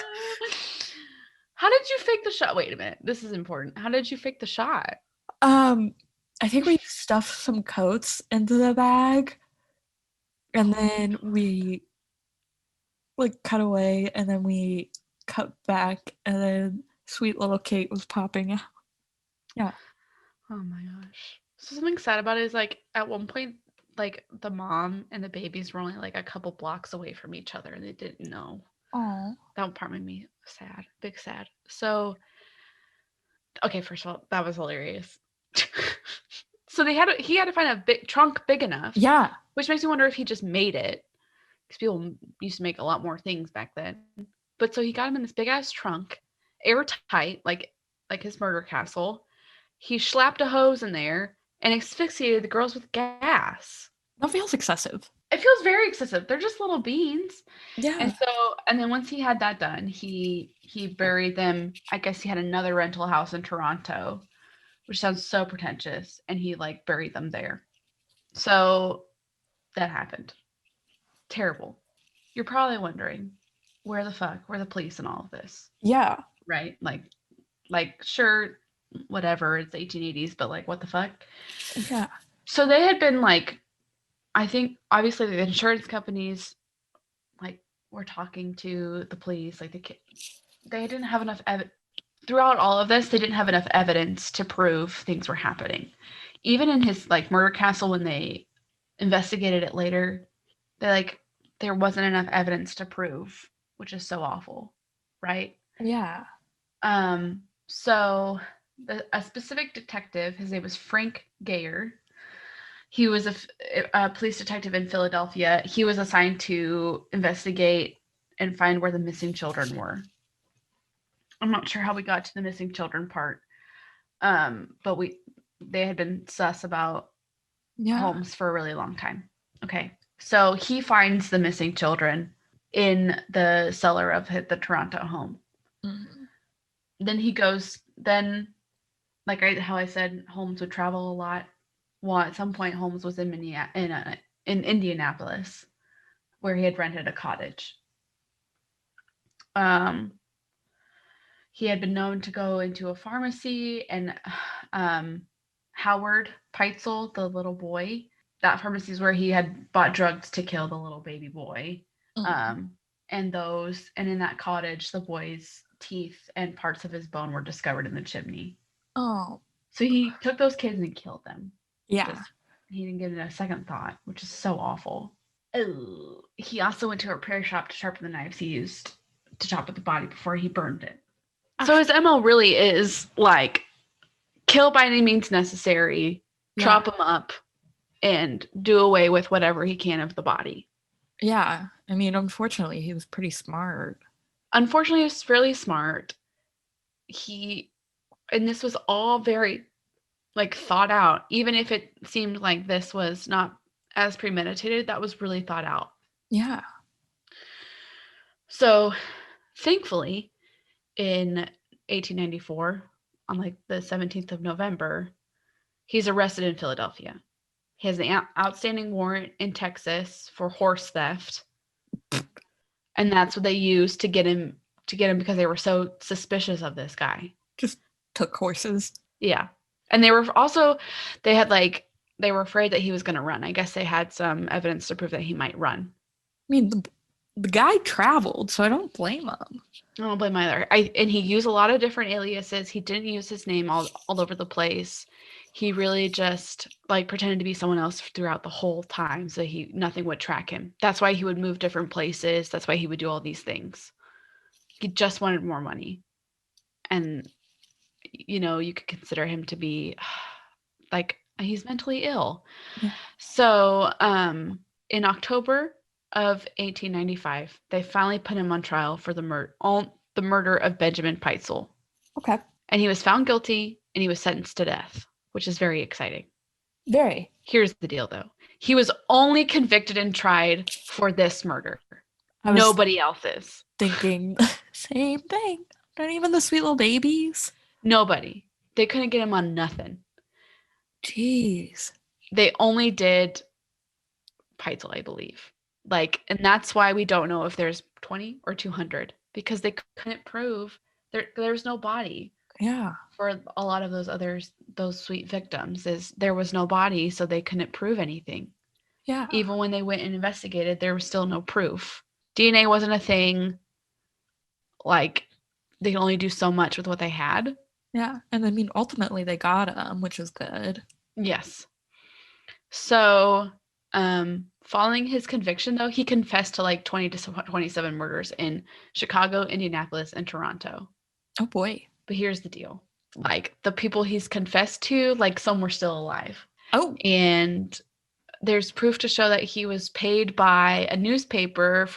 How did you fake the shot? Wait a minute. This is important. How did you fake the shot? I think we stuffed some coats into the bag, and then we like cut away, and then we cut back, and then sweet little Kate was popping out. Yeah. Oh my gosh. So something sad about it is like at one point, like the mom and the babies were only like a couple blocks away from each other and they didn't know. Oh. That part made me sad. Big sad. So okay, first of all, that was hilarious. So he had to find a big trunk big enough. Yeah. Which makes me wonder if he just made it. Because people used to make a lot more things back then. But so he got him in this big ass trunk, airtight, like his murder castle. He slapped a hose in there and asphyxiated the girls with gas. That feels excessive. It feels very excessive. They're just little beans. Yeah. And then once he had that done, he buried them. I guess he had another rental house in Toronto, which sounds so pretentious, and he like buried them there. So that happened. Terrible. You're probably wondering, where the police in all of this? Yeah. Right? Like sure, whatever, it's 1880s, but like what the fuck? Yeah. So they had been like, I think obviously the insurance companies like were talking to the police, like they didn't have enough throughout all of this, they didn't have enough evidence to prove things were happening. Even in his like murder castle, when they investigated it later, there wasn't enough evidence to prove, which is so awful, right? Yeah. So a specific detective, his name was Frank Gayer. He was a police detective in Philadelphia. He was assigned to investigate and find where the missing children were. I'm not sure how we got to the missing children part, but they had been sus about Holmes for a really long time. Okay, so he finds the missing children in the cellar of the Toronto home. Mm-hmm. Then he goes. Then, how I said, Holmes would travel a lot. Well, at some point, Holmes was in Indianapolis, where he had rented a cottage. He had been known to go into a pharmacy, and Howard Peitzel, the little boy, that pharmacy is where he had bought drugs to kill the little baby boy. Mm-hmm. And in that cottage, the boy's teeth and parts of his bone were discovered in the chimney. Oh. So he took those kids and killed them. Yeah. He didn't give it a second thought, which is so awful. Oh. He also went to a repair shop to sharpen the knives he used to chop up the body before he burned it. So his MO really is like kill by any means necessary, chop him up, and do away with whatever he can of the body. Yeah. I mean, unfortunately, he was pretty smart. Unfortunately, he was really smart. And this was all very like thought out. Even if it seemed like this was not as premeditated, that was really thought out. Yeah. So thankfully, in 1894, on like the 17th of November, he's arrested in Philadelphia. He has an outstanding warrant in Texas for horse theft. And that's what they used to get him because they were so suspicious of this guy. Just took horses. Yeah. And they were afraid that he was going to run. I guess they had some evidence to prove that he might run. I mean, the guy traveled, so I don't blame him. I don't blame either. And he used a lot of different aliases. He didn't use his name all over the place. He really just like pretended to be someone else throughout the whole time, so nothing would track him. That's why he would move different places. That's why he would do all these things. He just wanted more money. And you could consider him to be like he's mentally ill. Yeah. So, in October of 1895, they finally put him on trial for the murder of Benjamin Peitzel. Okay. And he was found guilty and he was sentenced to death, which is very exciting. Very. Here's the deal, though. He was only convicted and tried for this murder. Nobody else is. Thinking same thing. Not even the sweet little babies. Nobody. They couldn't get him on nothing. Jeez. They only did Peitzel, I believe. And that's why we don't know if there's 20 or 200, because they couldn't prove there's no body. Yeah. For a lot of those sweet victims, is there was no body, so they couldn't prove anything. Yeah. Even when they went and investigated, there was still no proof. DNA wasn't a thing. Like, they could only do so much with what they had. Yeah. And I mean, ultimately they got him, which is good. Yes. So, following his conviction, though, he confessed to like 20 to 27 murders in Chicago, Indianapolis, and Toronto. Oh boy. But here's the deal. Like, the people he's confessed to, like, some were still alive. Oh. And there's proof to show that he was paid by a newspaper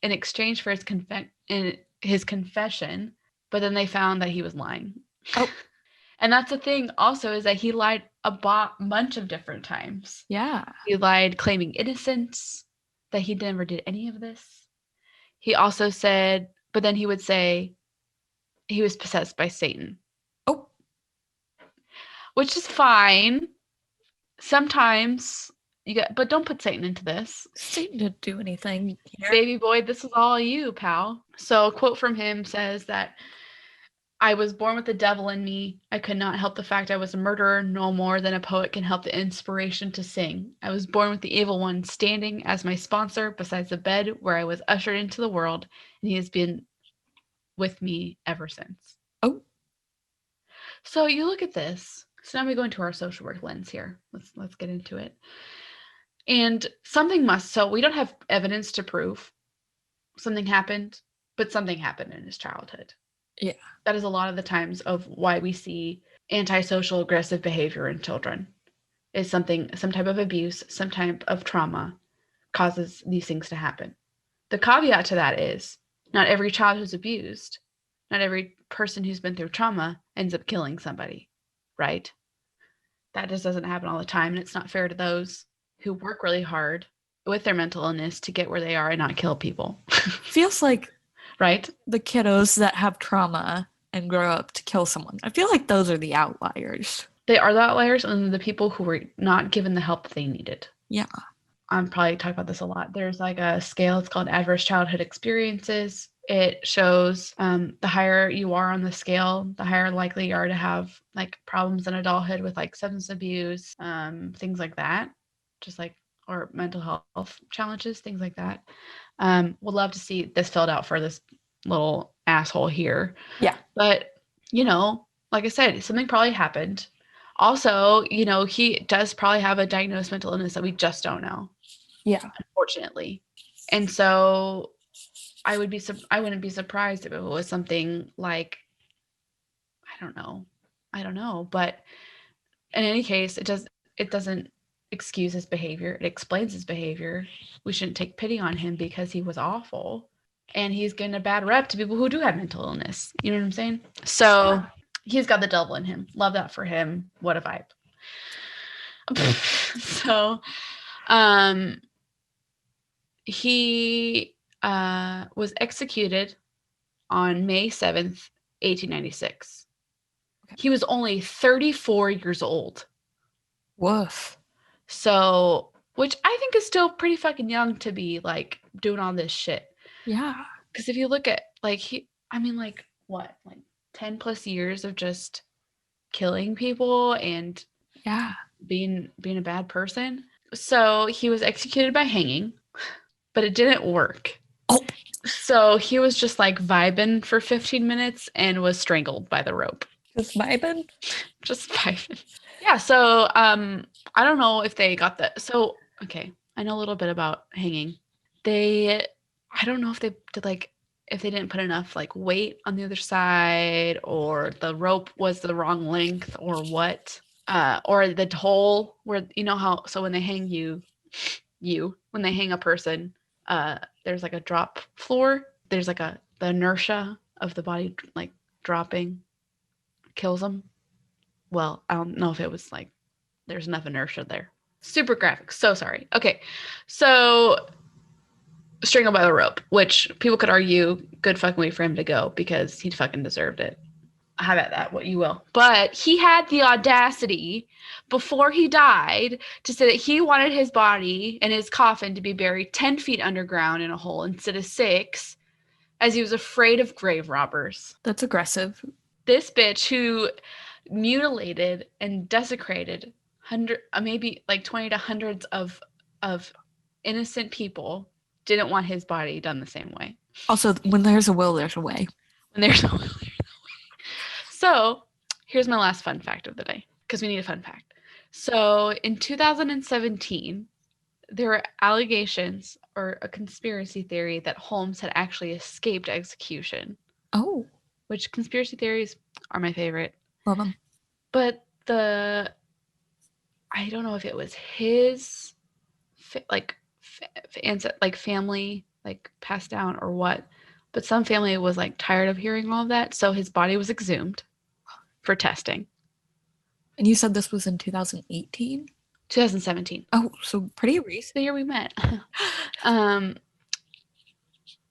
in exchange for his confession, but then they found that he was lying. Oh. And that's the thing also, is that he lied a bunch of different times. Yeah. He lied claiming innocence, that he never did any of this. He also said, but then he would say he was possessed by Satan. Oh. Which is fine. Sometimes but don't put Satan into this. Satan didn't do anything here. Baby boy, this is all you, pal. So a quote from him says that, I was born with the devil in me. I could not help the fact I was a murderer, no more than a poet can help the inspiration to sing. I was born with the evil one standing as my sponsor beside the bed where I was ushered into the world, and he has been with me ever since. Oh. So you look at this. So now we go into our social work lens here. Let's get into it. And so we don't have evidence to prove something happened, but something happened in his childhood. Yeah. That is a lot of the times of why we see antisocial aggressive behavior in children. Is some type of abuse, some type of trauma causes these things to happen. The caveat to that is not every child who's abused, not every person who's been through trauma ends up killing somebody, right? That just doesn't happen all the time, and it's not fair to those who work really hard with their mental illness to get where they are and not kill people. Feels like right? The kiddos that have trauma and grow up to kill someone. I feel like those are the outliers. They are the outliers, and the people who were not given the help that they needed. Yeah. I'm probably talking about this a lot. There's like a scale. It's called Adverse Childhood Experiences. It shows the higher you are on the scale, the higher likely you are to have like problems in adulthood with like substance abuse, things like that, or mental health challenges, things like that. Would love to see this filled out for this little asshole here. Yeah. But, like I said, something probably happened. Also, he does probably have a diagnosed mental illness that we just don't know. Yeah. Unfortunately. And so I wouldn't be surprised if it was something like, I don't know. But in any case, it doesn't excuse his behavior. It explains his behavior. We shouldn't take pity on him because he was awful. And he's getting a bad rep to people who do have mental illness. You know what I'm saying? So he's got the devil in him. Love that for him. What a vibe. So he was executed on May 7th, 1896. Okay. He was only 34 years old. Woof. So, which I think is still pretty fucking young to be like doing all this shit. Yeah. Because if you look at what, 10 plus years of just killing people and being a bad person. So he was executed by hanging, but it didn't work. Oh. So he was just like vibing for 15 minutes and was strangled by the rope. Just vibing? Just vibing. Yeah, so I don't know if they got that. So, okay, I know a little bit about hanging. I don't know if they did like if they didn't put enough like weight on the other side or the rope was the wrong length or what. Or the hole where you know how so when they hang when they hang a person, there's like a drop floor. There's like the inertia of the body like dropping kills them. Well, I don't know if it was like there's enough inertia there. Super graphic. So sorry. Okay. So strangled by the rope, which people could argue good fucking way for him to go because he fucking deserved it. Have at that, what you will. But he had the audacity before he died to say that he wanted his body and his coffin to be buried 10 feet underground in a hole instead of 6, as he was afraid of grave robbers. That's aggressive. This bitch who mutilated and desecrated maybe like 20 to hundreds of innocent people didn't want his body done the same way. Also, when there's a will, there's a way. When there's no will, there's no way. So here's my last fun fact of the day, because we need a fun fact. So in 2017, there were allegations or a conspiracy theory that Holmes had actually escaped execution. Oh. Which conspiracy theories are my favorite. Love them. But I don't know if it was his family like passed down or what, but some family was like tired of hearing all of that, so his body was exhumed for testing. And you said this was in 2018? 2017. Oh, so pretty recent. The year we met.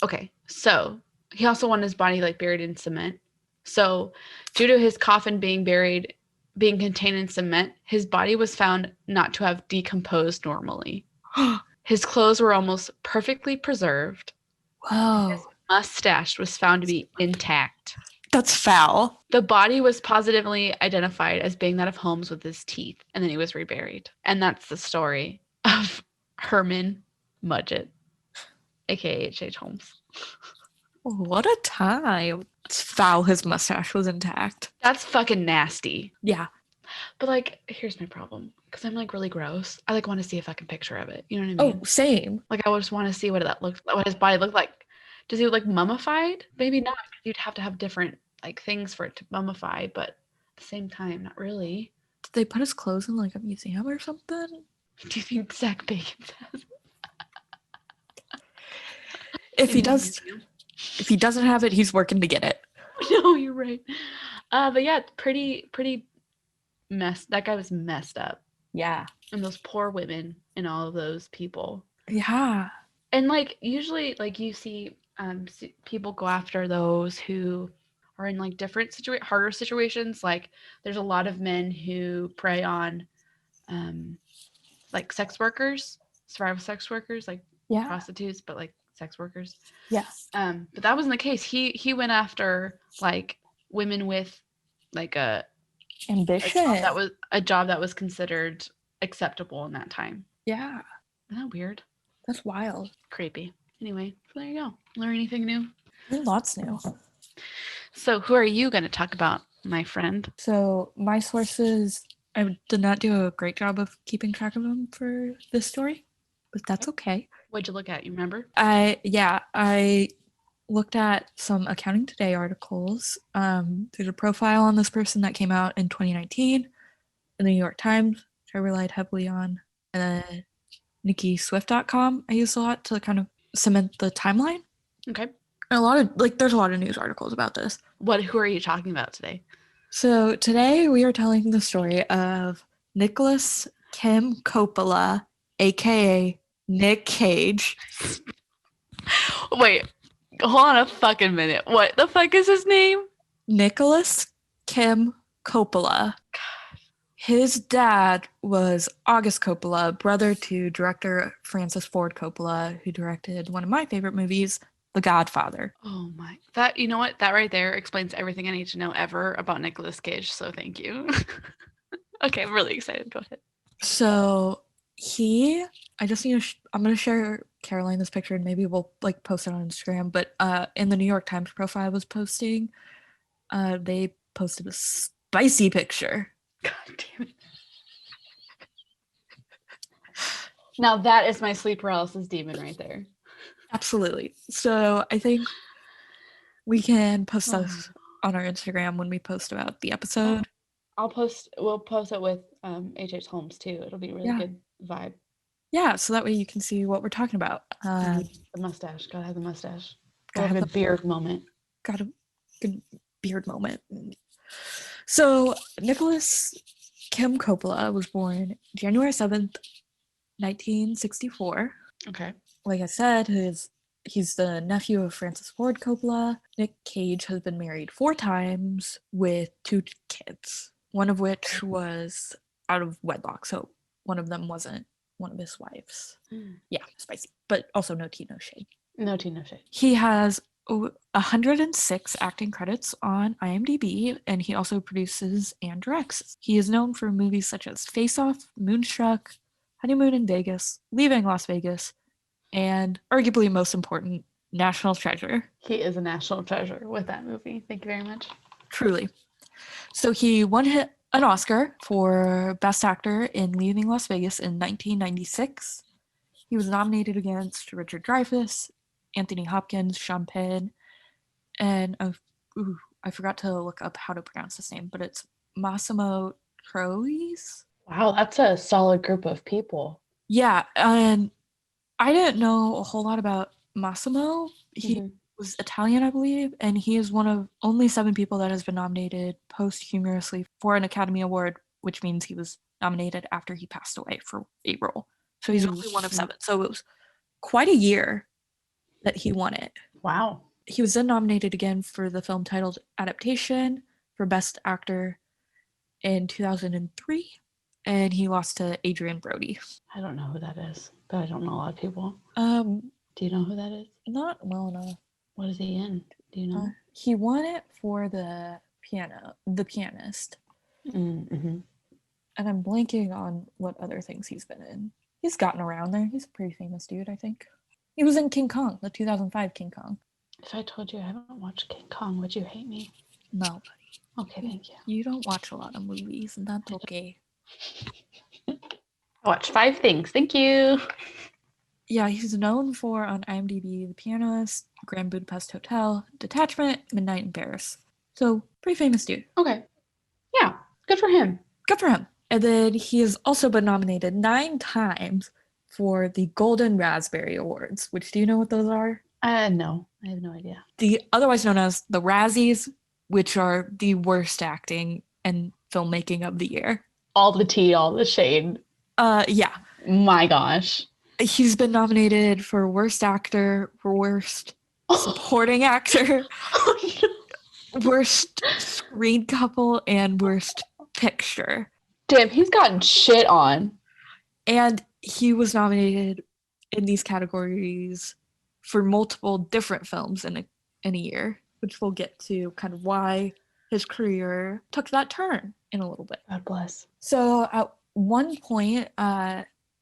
Okay, so he also wanted his body like buried in cement. So due to his coffin being contained in cement, his body was found not to have decomposed normally. His clothes were almost perfectly preserved. Whoa. His mustache was found to be intact. That's foul. The body was positively identified as being that of Holmes with his teeth, and then he was reburied. And that's the story of Herman Mudgett, aka H.H. Holmes. What a time. It's foul his mustache was intact. That's fucking nasty. Yeah. But like, here's my problem. Because I'm like really gross. I like want to see a fucking picture of it. You know what I mean? Oh, same. Like I just want to see what his body looked like. Does he look like mummified? Maybe not. You'd have to have different like things for it to mummify, but at the same time, not really. Did they put his clothes in like a museum or something? Do you think Zach Bacon says? If he doesn't have it, he's working to get it. No, you're right. But yeah, pretty messed. That guy was messed up. Yeah. And those poor women and all of those people. Yeah. And like usually, like you see, people go after those who are in like different harder situations. Like there's a lot of men who prey on, like sex workers, survival sex workers, like prostitutes, but like sex workers. Yeah. But that wasn't the case. He went after like women with like ambition. A job that was considered acceptable in that time. Yeah. Isn't that weird? That's wild. Creepy. Anyway, so there you go. Learn anything new? Lots new. So who are you going to talk about, my friend? So my sources, I did not do a great job of keeping track of them for this story, but that's okay. What'd you look at? You remember? I looked at some Accounting Today articles. There's a profile on this person that came out in 2019 in the New York Times, which I relied heavily on. And then NikkiSwift.com I used a lot to kind of cement the timeline. Okay. And there's a lot of news articles about this. Who are you talking about today? So today we are telling the story of Nicolas Kim Coppola, aka Nick Cage. Wait, hold on a fucking minute. What the fuck is his name? Nicolas Kim Coppola. God. His dad was August Coppola, brother to director Francis Ford Coppola, who directed one of my favorite movies, The Godfather. Oh my. That, you know what? That right there explains everything I need to know ever about Nicolas Cage, so thank you. Okay, I'm really excited. Go ahead. So I'm going to share Caroline this picture and maybe we'll like post it on Instagram, but in the New York Times profile I was posting, they posted a spicy picture. God damn it. Now that is my sleep paralysis demon right there. Absolutely. So I think we can post Oh. this on our Instagram when we post about the episode. We'll post it with H.H Holmes too. It'll be a really good vibe. Yeah, so that way you can see what we're talking about. The mustache. Gotta have the mustache. Gotta Gotta have have a good beard moment. got a good beard moment. So Nicholas Kim Coppola was born January 7th, 1964. Okay. Like I said, he's the nephew of Francis Ford Coppola. Nick Cage has been married 4 times with 2 kids, one of which was out of wedlock, so one of them wasn't one of his wives. Yeah, spicy, but also no tea, no shade. No tea, no shade. He has 106 acting credits on IMDb, and he also produces and directs. He is known for movies such as Face Off, Moonstruck, Honeymoon in Vegas, Leaving Las Vegas, and arguably most important, National Treasure. He is a national treasure with that movie. Thank you very much. Truly. So he won an Oscar for Best Actor in Leaving Las Vegas in 1996. He was nominated against Richard Dreyfuss, Anthony Hopkins, Sean Penn, and I forgot to look up how to pronounce his name, but it's Massimo Troisi. Wow, that's a solid group of people. Yeah, and I didn't know a whole lot about Massimo. He was Italian, I believe, and he is one of only 7 people that has been nominated posthumously for an Academy Award, which means he was nominated after he passed away for a role. So he's only one of 7. So it was quite a year that he won it. Wow. He was then nominated again for the film titled Adaptation for Best Actor in 2003, and he lost to Adrian Brody. I don't know who that is, but I don't know a lot of people. Do you know who that is? Not well enough. What is he in? Do you know? He won it for The Pianist. Mm-hmm. And I'm blanking on what other things he's been in. He's gotten around there. He's a pretty famous dude, I think. He was in King Kong, the 2005 King Kong. If I told you I haven't watched King Kong, would you hate me? No, buddy. Okay, thank you. You don't watch a lot of movies, and that's okay. I watched 5 things. Thank you. Yeah, he's known for, on IMDb, The Pianist, Grand Budapest Hotel, Detachment, Midnight in Paris. So, pretty famous dude. Okay. Yeah, good for him. Good for him. And then he has also been nominated 9 times for the Golden Raspberry Awards, which, do you know what those are? No, I have no idea. The otherwise known as the Razzies, which are the worst acting and filmmaking of the year. All the tea, all the shade. Yeah. My gosh. He's been nominated for Worst Actor, for Worst Supporting Actor, Worst Screen Couple, and Worst Picture. Damn, he's gotten shit on. And he was nominated in these categories for multiple different films in a year, which we'll get to kind of why his career took that turn in a little bit. God bless. So at one point,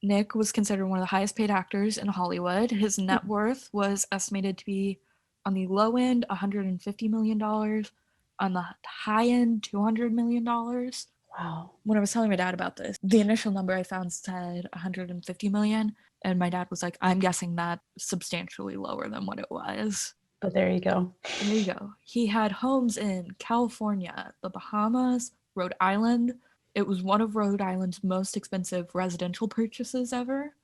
Nick was considered one of the highest paid actors in Hollywood. His net worth was estimated to be on the low end $150 million, on the high end $200 million. Wow. When I was telling my dad about this, the initial number I found said 150 million, and my dad was like, I'm guessing that's substantially lower than what it was. But there you go. There you go. He had homes in California, the Bahamas, Rhode Island. It was one of Rhode Island's most expensive residential purchases ever.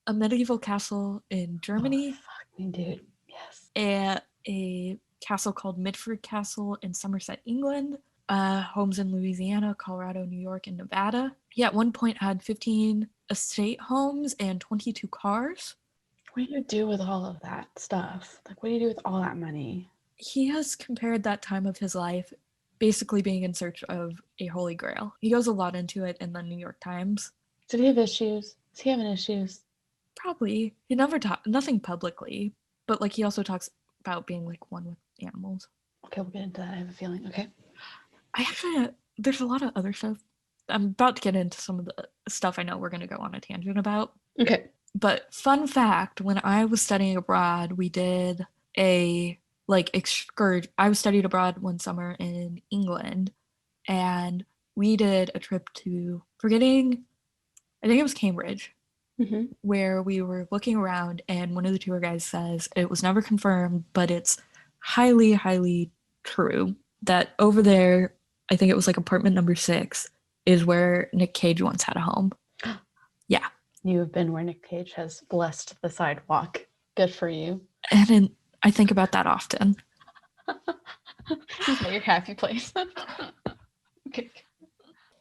A medieval castle in Germany. Oh, fuck me, dude. Yes. And a castle called Mitford Castle in Somerset, England. Homes in Louisiana, Colorado, New York, and Nevada. He at one point had 15 estate homes and 22 cars. What do you do with all of that stuff? Like, what do you do with all that money? He has compared that time of his life basically being in search of a holy grail. He goes a lot into it in the New York Times. Did he have issues? Is he having issues? Probably. He never talked, nothing publicly, but like he also talks about being like one with animals. Okay, we'll get into that. I have a feeling. Okay. There's a lot of other stuff. I'm about to get into some of the stuff I know we're going to go on a tangent about. Okay. But fun fact, when I was studying abroad, we did I was studied abroad one summer in England, and we did a trip to, I think it was Cambridge. where we were looking around and one of the tour guides says it was never confirmed, but it's highly, highly true that over there, I think it was like apartment number 6, is where Nick Cage once had a home. Yeah. You have been where Nick Cage has blessed the sidewalk. Good for you. And I think about that often. Is that your happy place? Okay.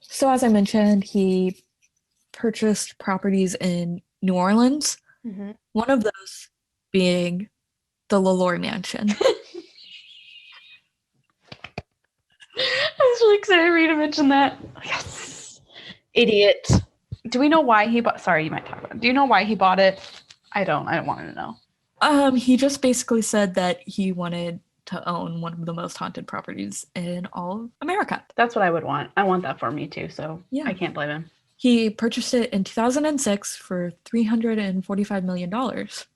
So as I mentioned, he purchased properties in New Orleans. One of those being the LaLaurie Mansion. I was really excited for you to mention that. Yes. Idiot. Do we know why he bought? Sorry, you might talk about it. Do you know why he bought it? I don't want to know. He just basically said that he wanted to own one of the most haunted properties in all of America. That's what I would want. I want that for me too, so yeah. I can't blame him. He purchased it in 2006 for $345 million. Jesus.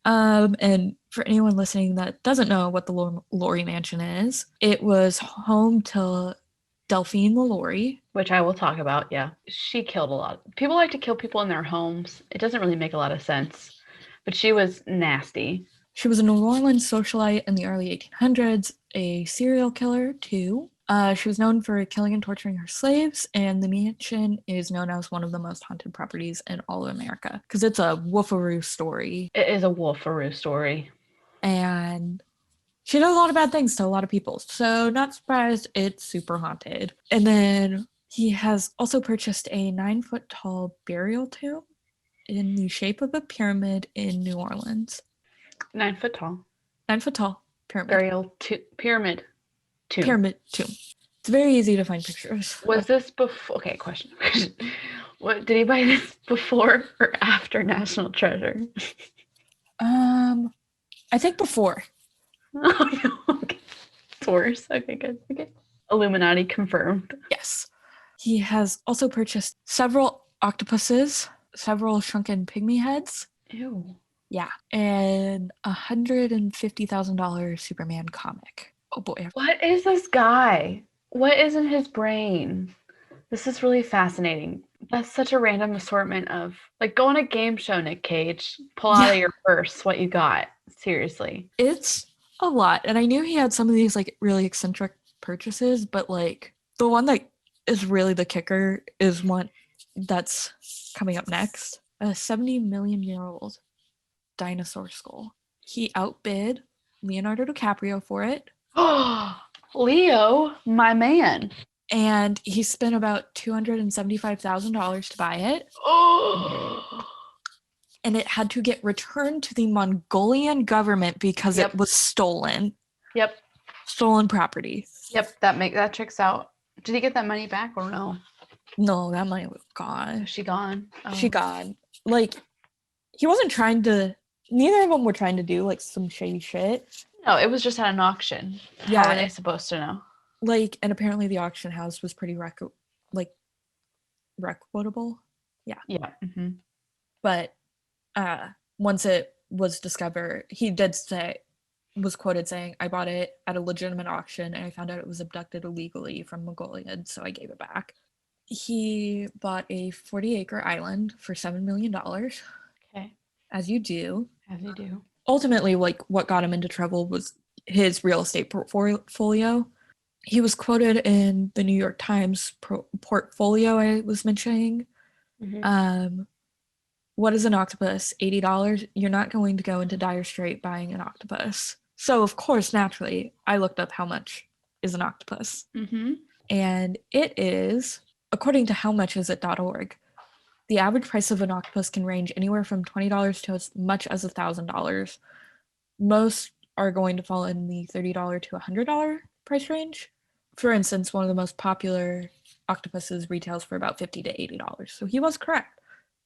And for anyone listening that doesn't know what the LaLaurie Mansion is, it was home to Delphine LaLaurie. Which I will talk about, yeah. She killed a lot. People like to kill people in their homes. It doesn't really make a lot of sense. But she was nasty. She was a New Orleans socialite in the early 1800s, a serial killer too. She was known for killing and torturing her slaves, and the mansion is known as one of the most haunted properties in all of America because it's a woofaroo story. It is a woofaroo story. And she did a lot of bad things to a lot of people, so not surprised it's super haunted. And then he has also purchased a 9-foot-tall burial tomb in the shape of a pyramid in New Orleans. 9 foot tall. 9 foot tall pyramid. Burial pyramid tomb. Pyramid tomb. It's very easy to find pictures. Was this before? Okay, question. What did he buy this before or after National Treasure? I think before. Oh, okay. It's worse. Okay, good. Okay. Illuminati confirmed. Yes. He has also purchased several octopuses, several shrunken pygmy heads. Ew. Yeah. And $150,000 Superman comic. Oh boy. What is this guy? What is in his brain? This is really fascinating. That's such a random assortment of, like, go on a game show, Nick Cage. Pull out of your purse what you got. Seriously. It's a lot. And I knew he had some of these, like, really eccentric purchases, but, like, the one that is really the kicker is one that's coming up next. A 70 million-year-old dinosaur skull. He outbid Leonardo DiCaprio for it. Oh, Leo, my man. And he spent about $275,000 to buy it. Oh. And it had to get returned to the Mongolian government because it was stolen. Yep. Stolen property. Yep, that checks out. Did he get that money back or no? No, that money was gone. Is she gone? Oh. She gone. Like, he wasn't trying to, neither of them were trying to do, like, some shady shit. No, it was just at an auction. Yeah. How are they supposed to know? Like, and apparently the auction house was pretty reputable. Yeah. Yeah. Mm-hmm. But once it was discovered, he was quoted saying, I bought it at a legitimate auction and I found out it was abducted illegally from Mongolia, so I gave it back. He bought a 40-acre island for $7 million. Okay. As you do. As you do. Ultimately, like, what got him into trouble was his real estate portfolio. He was quoted in the New York Times portfolio I was mentioning. Mm-hmm. What is an octopus? $80? You're not going to go into dire strait buying an octopus. So, of course, naturally, I looked up how much is an octopus. Mm-hmm. And it is, according to howmuchisit.org, the average price of an octopus can range anywhere from $20 to as much as $1,000. Most are going to fall in the $30 to $100 price range. For instance, one of the most popular octopuses retails for about $50 to $80. So he was correct.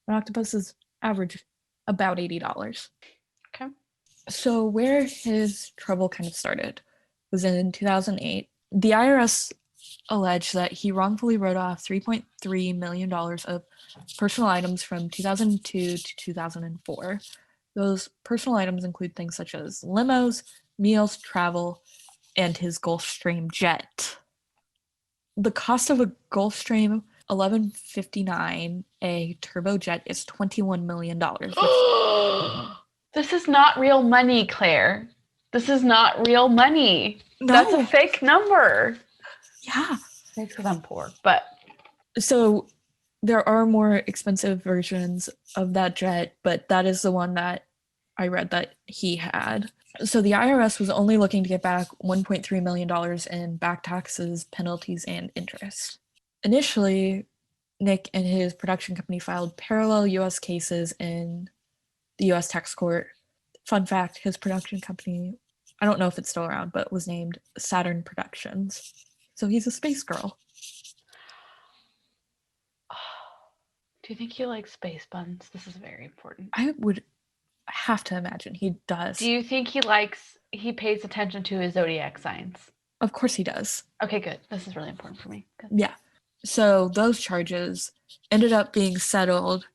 An octopus is average about $80. Okay. So where his trouble kind of started was in 2008. The IRS alleged that he wrongfully wrote off $3.3 million of personal items from 2002 to 2004. Those personal items include things such as limos, meals, travel, and his Gulfstream jet. The cost of a Gulfstream 1159A turbojet is $21 million. This is not real money, Claire. This is not real money. No. That's a fake number. Yeah. Maybe because I'm poor, but. So there are more expensive versions of that jet, but that is the one that I read that he had. So the IRS was only looking to get back $1.3 million in back taxes, penalties, and interest. Initially, Nick and his production company filed parallel U.S. cases in the U.S. tax court. Fun fact, his production company, I don't know if it's still around, but was named Saturn Productions. So he's a space girl. Do you think he likes space buns? This is very important. I would have to imagine he does. Do you think he pays attention to his zodiac signs? Of course he does. Okay, good. This is really important for me. Good. Yeah. So those charges ended up being settled,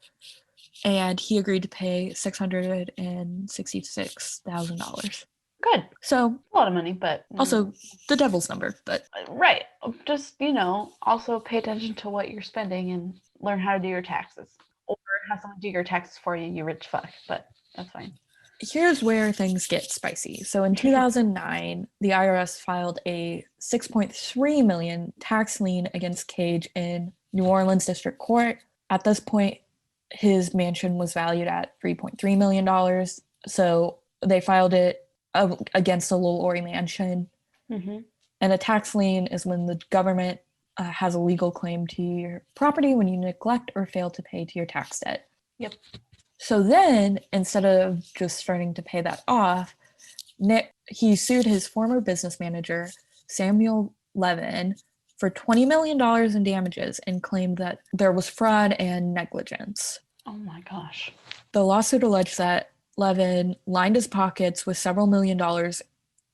and he agreed to pay $666,000. Good. So a lot of money, but also the devil's number. But right. Just, also pay attention to what you're spending and learn how to do your taxes. Or have someone do your taxes for you, you rich fuck. But that's fine. Here's where things get spicy. So in 2009, the IRS filed a $6.3 million tax lien against Cage in New Orleans District Court. At this point, his mansion was valued at $3.3 million. So they filed it against the LaLaurie mansion. Mm-hmm. And a tax lien is when the government has a legal claim to your property when you neglect or fail to pay to your tax debt. Yep. So then, instead of just starting to pay that off, he sued his former business manager, Samuel Levin, for $20 million in damages and claimed that there was fraud and negligence. Oh my gosh. The lawsuit alleged that Levin lined his pockets with several million dollars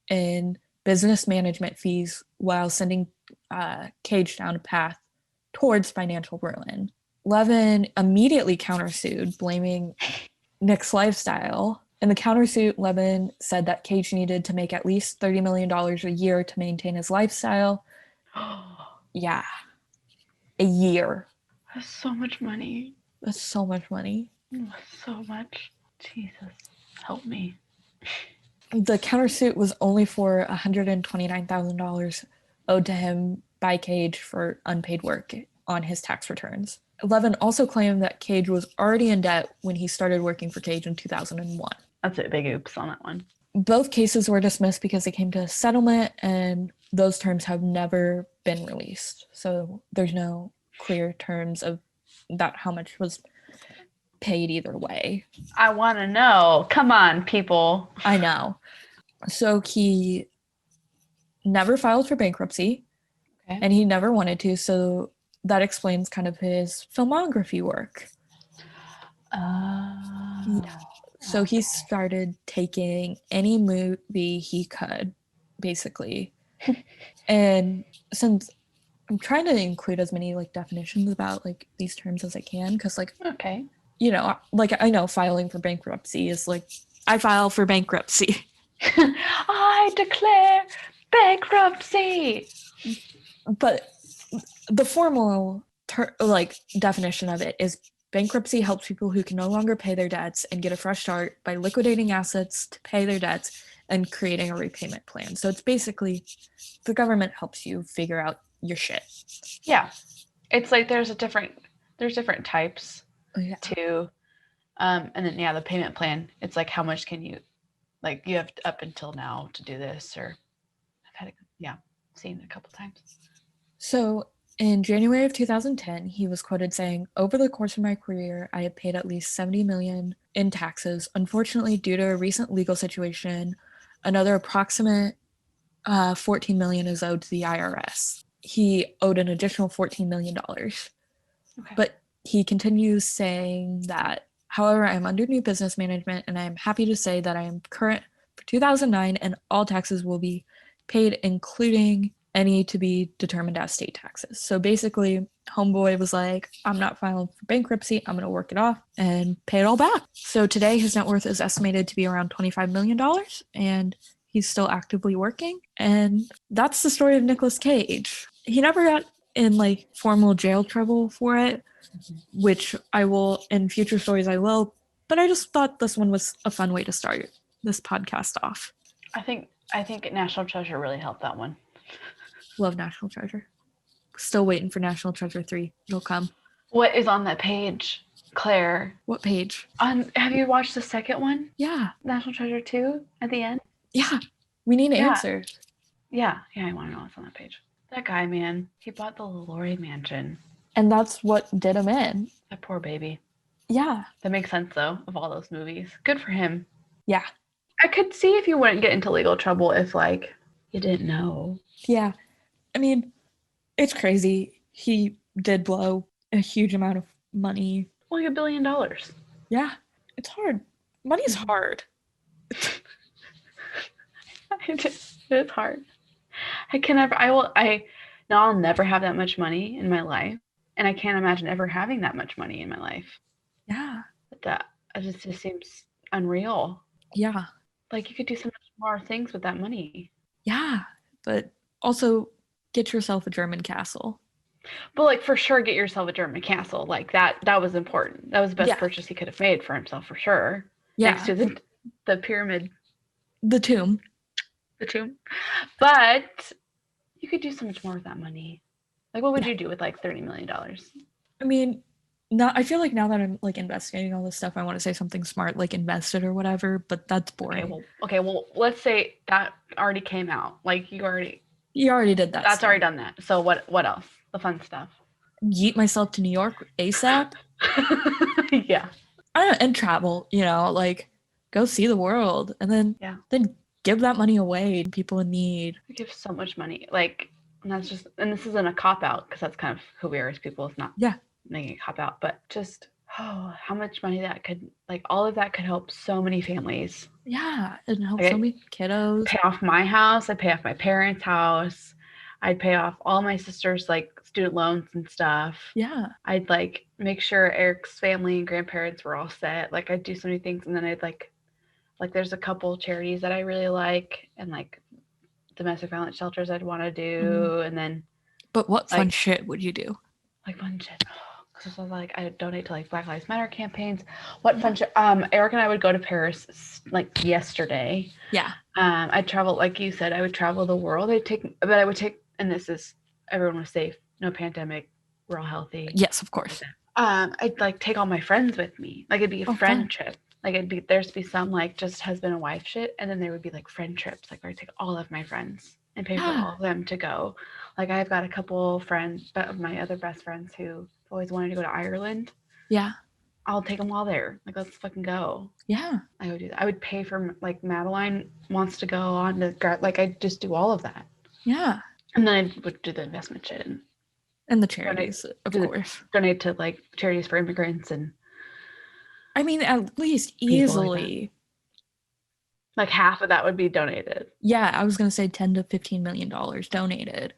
in business management fees while sending Cage down a path towards financial ruin. Levin immediately countersued, blaming Nick's lifestyle. In the countersuit, Levin said that Cage needed to make at least $30 million a year to maintain his lifestyle. Yeah. A year. That's so much money. That's so much money. So much. Jesus, help me. The countersuit was only for $129,000 owed to him by Cage for unpaid work on his tax returns. Levin also claimed that Cage was already in debt when he started working for Cage in 2001. That's a big oops on that one. Both cases were dismissed because they came to a settlement, and those terms have never been released. So there's no clear terms of that how much was paid either way. I want to know. Come on, people. I know. So he never filed for bankruptcy, and he never wanted to, so that explains kind of his filmography work. Yeah. So he started taking any movie he could, basically. And since I'm trying to include as many definitions about these terms as I can, because okay, I know filing for bankruptcy is I file for bankruptcy. I declare bankruptcy. But the formal definition of it is bankruptcy helps people who can no longer pay their debts and get a fresh start by liquidating assets to pay their debts and creating a repayment plan. So it's basically the government helps you figure out your shit. Yeah. It's there's different types to and then the payment plan, it's how much can you you have up until now to do this, or I've had seen it a couple times. So in January of 2010, he was quoted saying, "Over the course of my career, I have paid at least $70 million in taxes. Unfortunately, due to a recent legal situation, another approximate $14 million is owed to the IRS." He owed an additional $14 million. Okay. But he continues saying that, "However, I'm under new business management, and I am happy to say that I am current for 2009, and all taxes will be paid, including any to be determined as state taxes." So basically, homeboy was like, "I'm not filing for bankruptcy. I'm going to work it off and pay it all back." So today, his net worth is estimated to be around $25 million, and he's still actively working. And that's the story of Nicolas Cage. He never got in like formal jail trouble for it, which I will in future stories I will, but I just thought this one was a fun way to start this podcast off. I think National Treasure really helped that one. Love National Treasure. Still waiting for National Treasure 3. It'll come. What is on that page, Claire? What page? Have you watched the second one? Yeah. National Treasure 2 at the end? Yeah. We need answers. Yeah, I want to know what's on that page. That guy, man, he bought the Lori mansion. And that's what did him in. That poor baby. Yeah. That makes sense, though, of all those movies. Good for him. Yeah. I could see if you wouldn't get into legal trouble if, like, you didn't know. Yeah. I mean, it's crazy. He did blow a huge amount of money. Like $1 billion. Yeah. It's hard. Money's hard. It's hard. I'll never have that much money in my life. And I can't imagine ever having that much money in my life. Yeah. But that just seems unreal. Yeah. Like, you could do so much more things with that money. Yeah. But also get yourself a German castle. But, like, for sure, get yourself a German castle. Like, that was important. That was the best purchase he could have made for himself, for sure. Yeah. Next to the pyramid. The tomb. The tomb. But you could do so much more with that money. Like, what would you do with, like, $30 million? I mean, I feel like now that I'm, like, investigating all this stuff, I want to say something smart, like invest it or whatever, but that's boring. Okay, well, let's say that already came out. Like, you already did that. That's already done that. So what else? The fun stuff. Yeet myself to New York ASAP. Yeah. I don't know, and travel, like go see the world, and then give that money away to people in need. We give so much money, like, and this isn't a cop out because that's kind of who we are as people. It's not making a cop out, but just how much money that could, like, all of that could help so many families. Yeah, and help so many kiddos. Pay off my house. I'd pay off my parents' house. I'd pay off all my sister's, like, student loans and stuff. Yeah. I'd, like, make sure Eric's family and grandparents were all set. Like, I'd do so many things, and then I'd, like there's a couple charities that I really like, and, like, domestic violence shelters I'd want to do, and then. But what fun shit would you do? Like, fun shit. Because I was like, I donate to, like, Black Lives Matter campaigns. What fun shit? Eric and I would go to Paris, like, yesterday. Yeah. I'd travel, like you said, I would travel the world. And this is, everyone was safe, no pandemic, we're all healthy. Yes, of course. I'd, like, take all my friends with me. Like, it'd be a friend trip. Like, there'd be some, like, just husband and wife shit, and then there would be, like, friend trips, like, where I'd take all of my friends and pay for all of them to go. Like, I've got a couple friends, but of my other best friends who always wanted to go to Ireland. Yeah. I'll take them while there. Like, let's fucking go. Yeah. I would do that. I would pay for, like, Madeline wants to go on to, like, I'd just do all of that. Yeah. And then I would do the investment shit. And the charities, of course. Donate to, like, charities for immigrants and. I mean, at least easily. Like half of that would be donated. Yeah, I was going to say $10 to $15 million donated.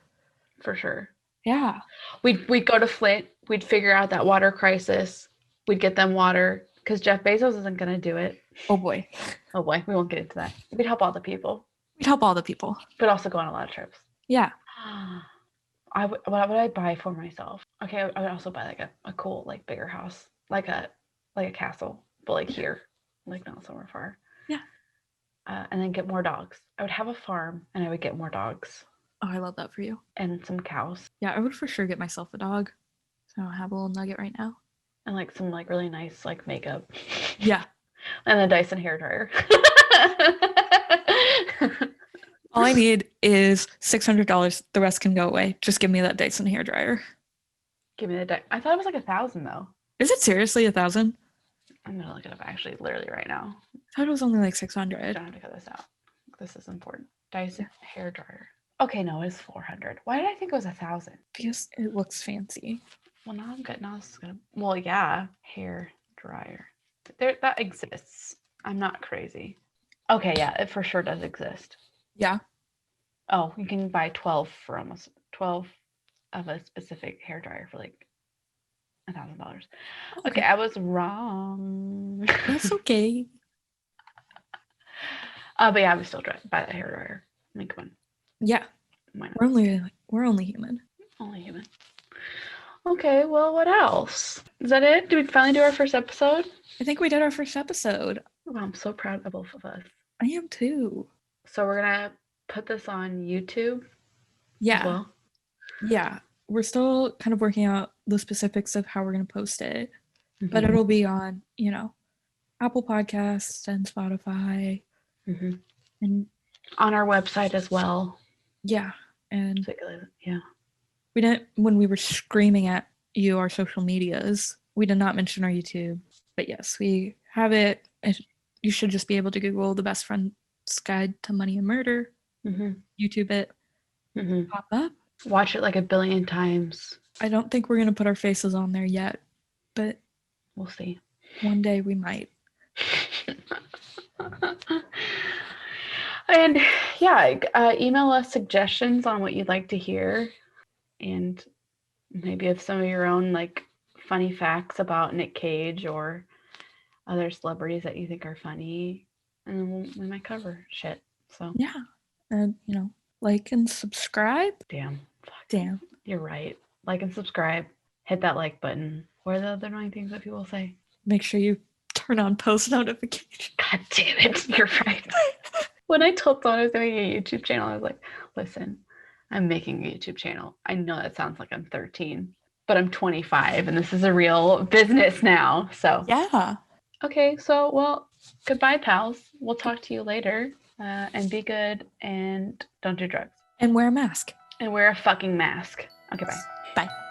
For sure. Yeah. We'd go to Flint. We'd figure out that water crisis. We'd get them water because Jeff Bezos isn't going to do it. Oh, boy. Oh, boy. We won't get into that. We'd help all the people. But also go on a lot of trips. Yeah. What would I buy for myself? Okay, I would also buy, like, a cool, like, bigger house. Like a castle, but, like, here. Like, not somewhere far. Yeah. And then get more dogs. I would have a farm, and I would get more dogs. Oh, I love that for you. And some cows. Yeah, I would for sure get myself a dog. So I don't have a little nugget right now. And, like, some, like, really nice, like, makeup. Yeah. And a Dyson hairdryer. All I need is $600. The rest can go away. Just give me that Dyson hairdryer. Give me the I thought it was like 1,000 though. Is it seriously 1,000? I'm gonna look it up actually, literally right now. I thought it was only like 600. I don't have to cut this out. This is important. Dyson hairdryer. Okay, no, it's 400. Why did I think it was 1,000? Because it looks fancy. Well, now I'm good. Now this is gonna. Well, yeah, hair dryer. That exists. I'm not crazy. Okay, yeah, it for sure does exist. Yeah. Oh, you can buy 12 for almost 12 of a specific hair dryer for like $1,000. Okay, I was wrong. That's okay. But yeah, I would still buy that hair dryer. I mean, come on. Yeah. We're only human. Only human. Okay, well, what else? Is that it? Did we finally do our first episode? I think we did our first episode. Wow, I'm so proud of both of us. I am too. So we're gonna put this on YouTube Yeah. as well? Yeah. We're still kind of working out the specifics of how we're going to post it, but Mhm. it'll be on, Apple Podcasts and Spotify Mhm. and On our website as well. yeah. And Yeah. we didn't, when we were screaming at you, our social medias, we did not mention our YouTube, but yes, we have it. You should just be able to Google The Best Friend's Guide to Money and Murder, YouTube it, pop up. Watch it like a billion times. I don't think we're going to put our faces on there yet, but we'll see. One day we might. And yeah, email us suggestions on what you'd like to hear, and maybe if some of your own like funny facts about Nick Cage or other celebrities that you think are funny, and then we might cover shit. So yeah, and like and subscribe. Damn. You're right. Like and subscribe. Hit that like button. What are the other annoying things that people say? Make sure you turn on post notifications. God damn it. You're right. When I told someone I was doing a YouTube channel, I was like, listen, I'm making a YouTube channel. I know that sounds like I'm 13, but I'm 25 and this is a real business now. So yeah. Okay, so well, goodbye, pals. We'll talk to you later. And be good and don't do drugs. And wear a mask. And wear a fucking mask. Okay, bye. Bye.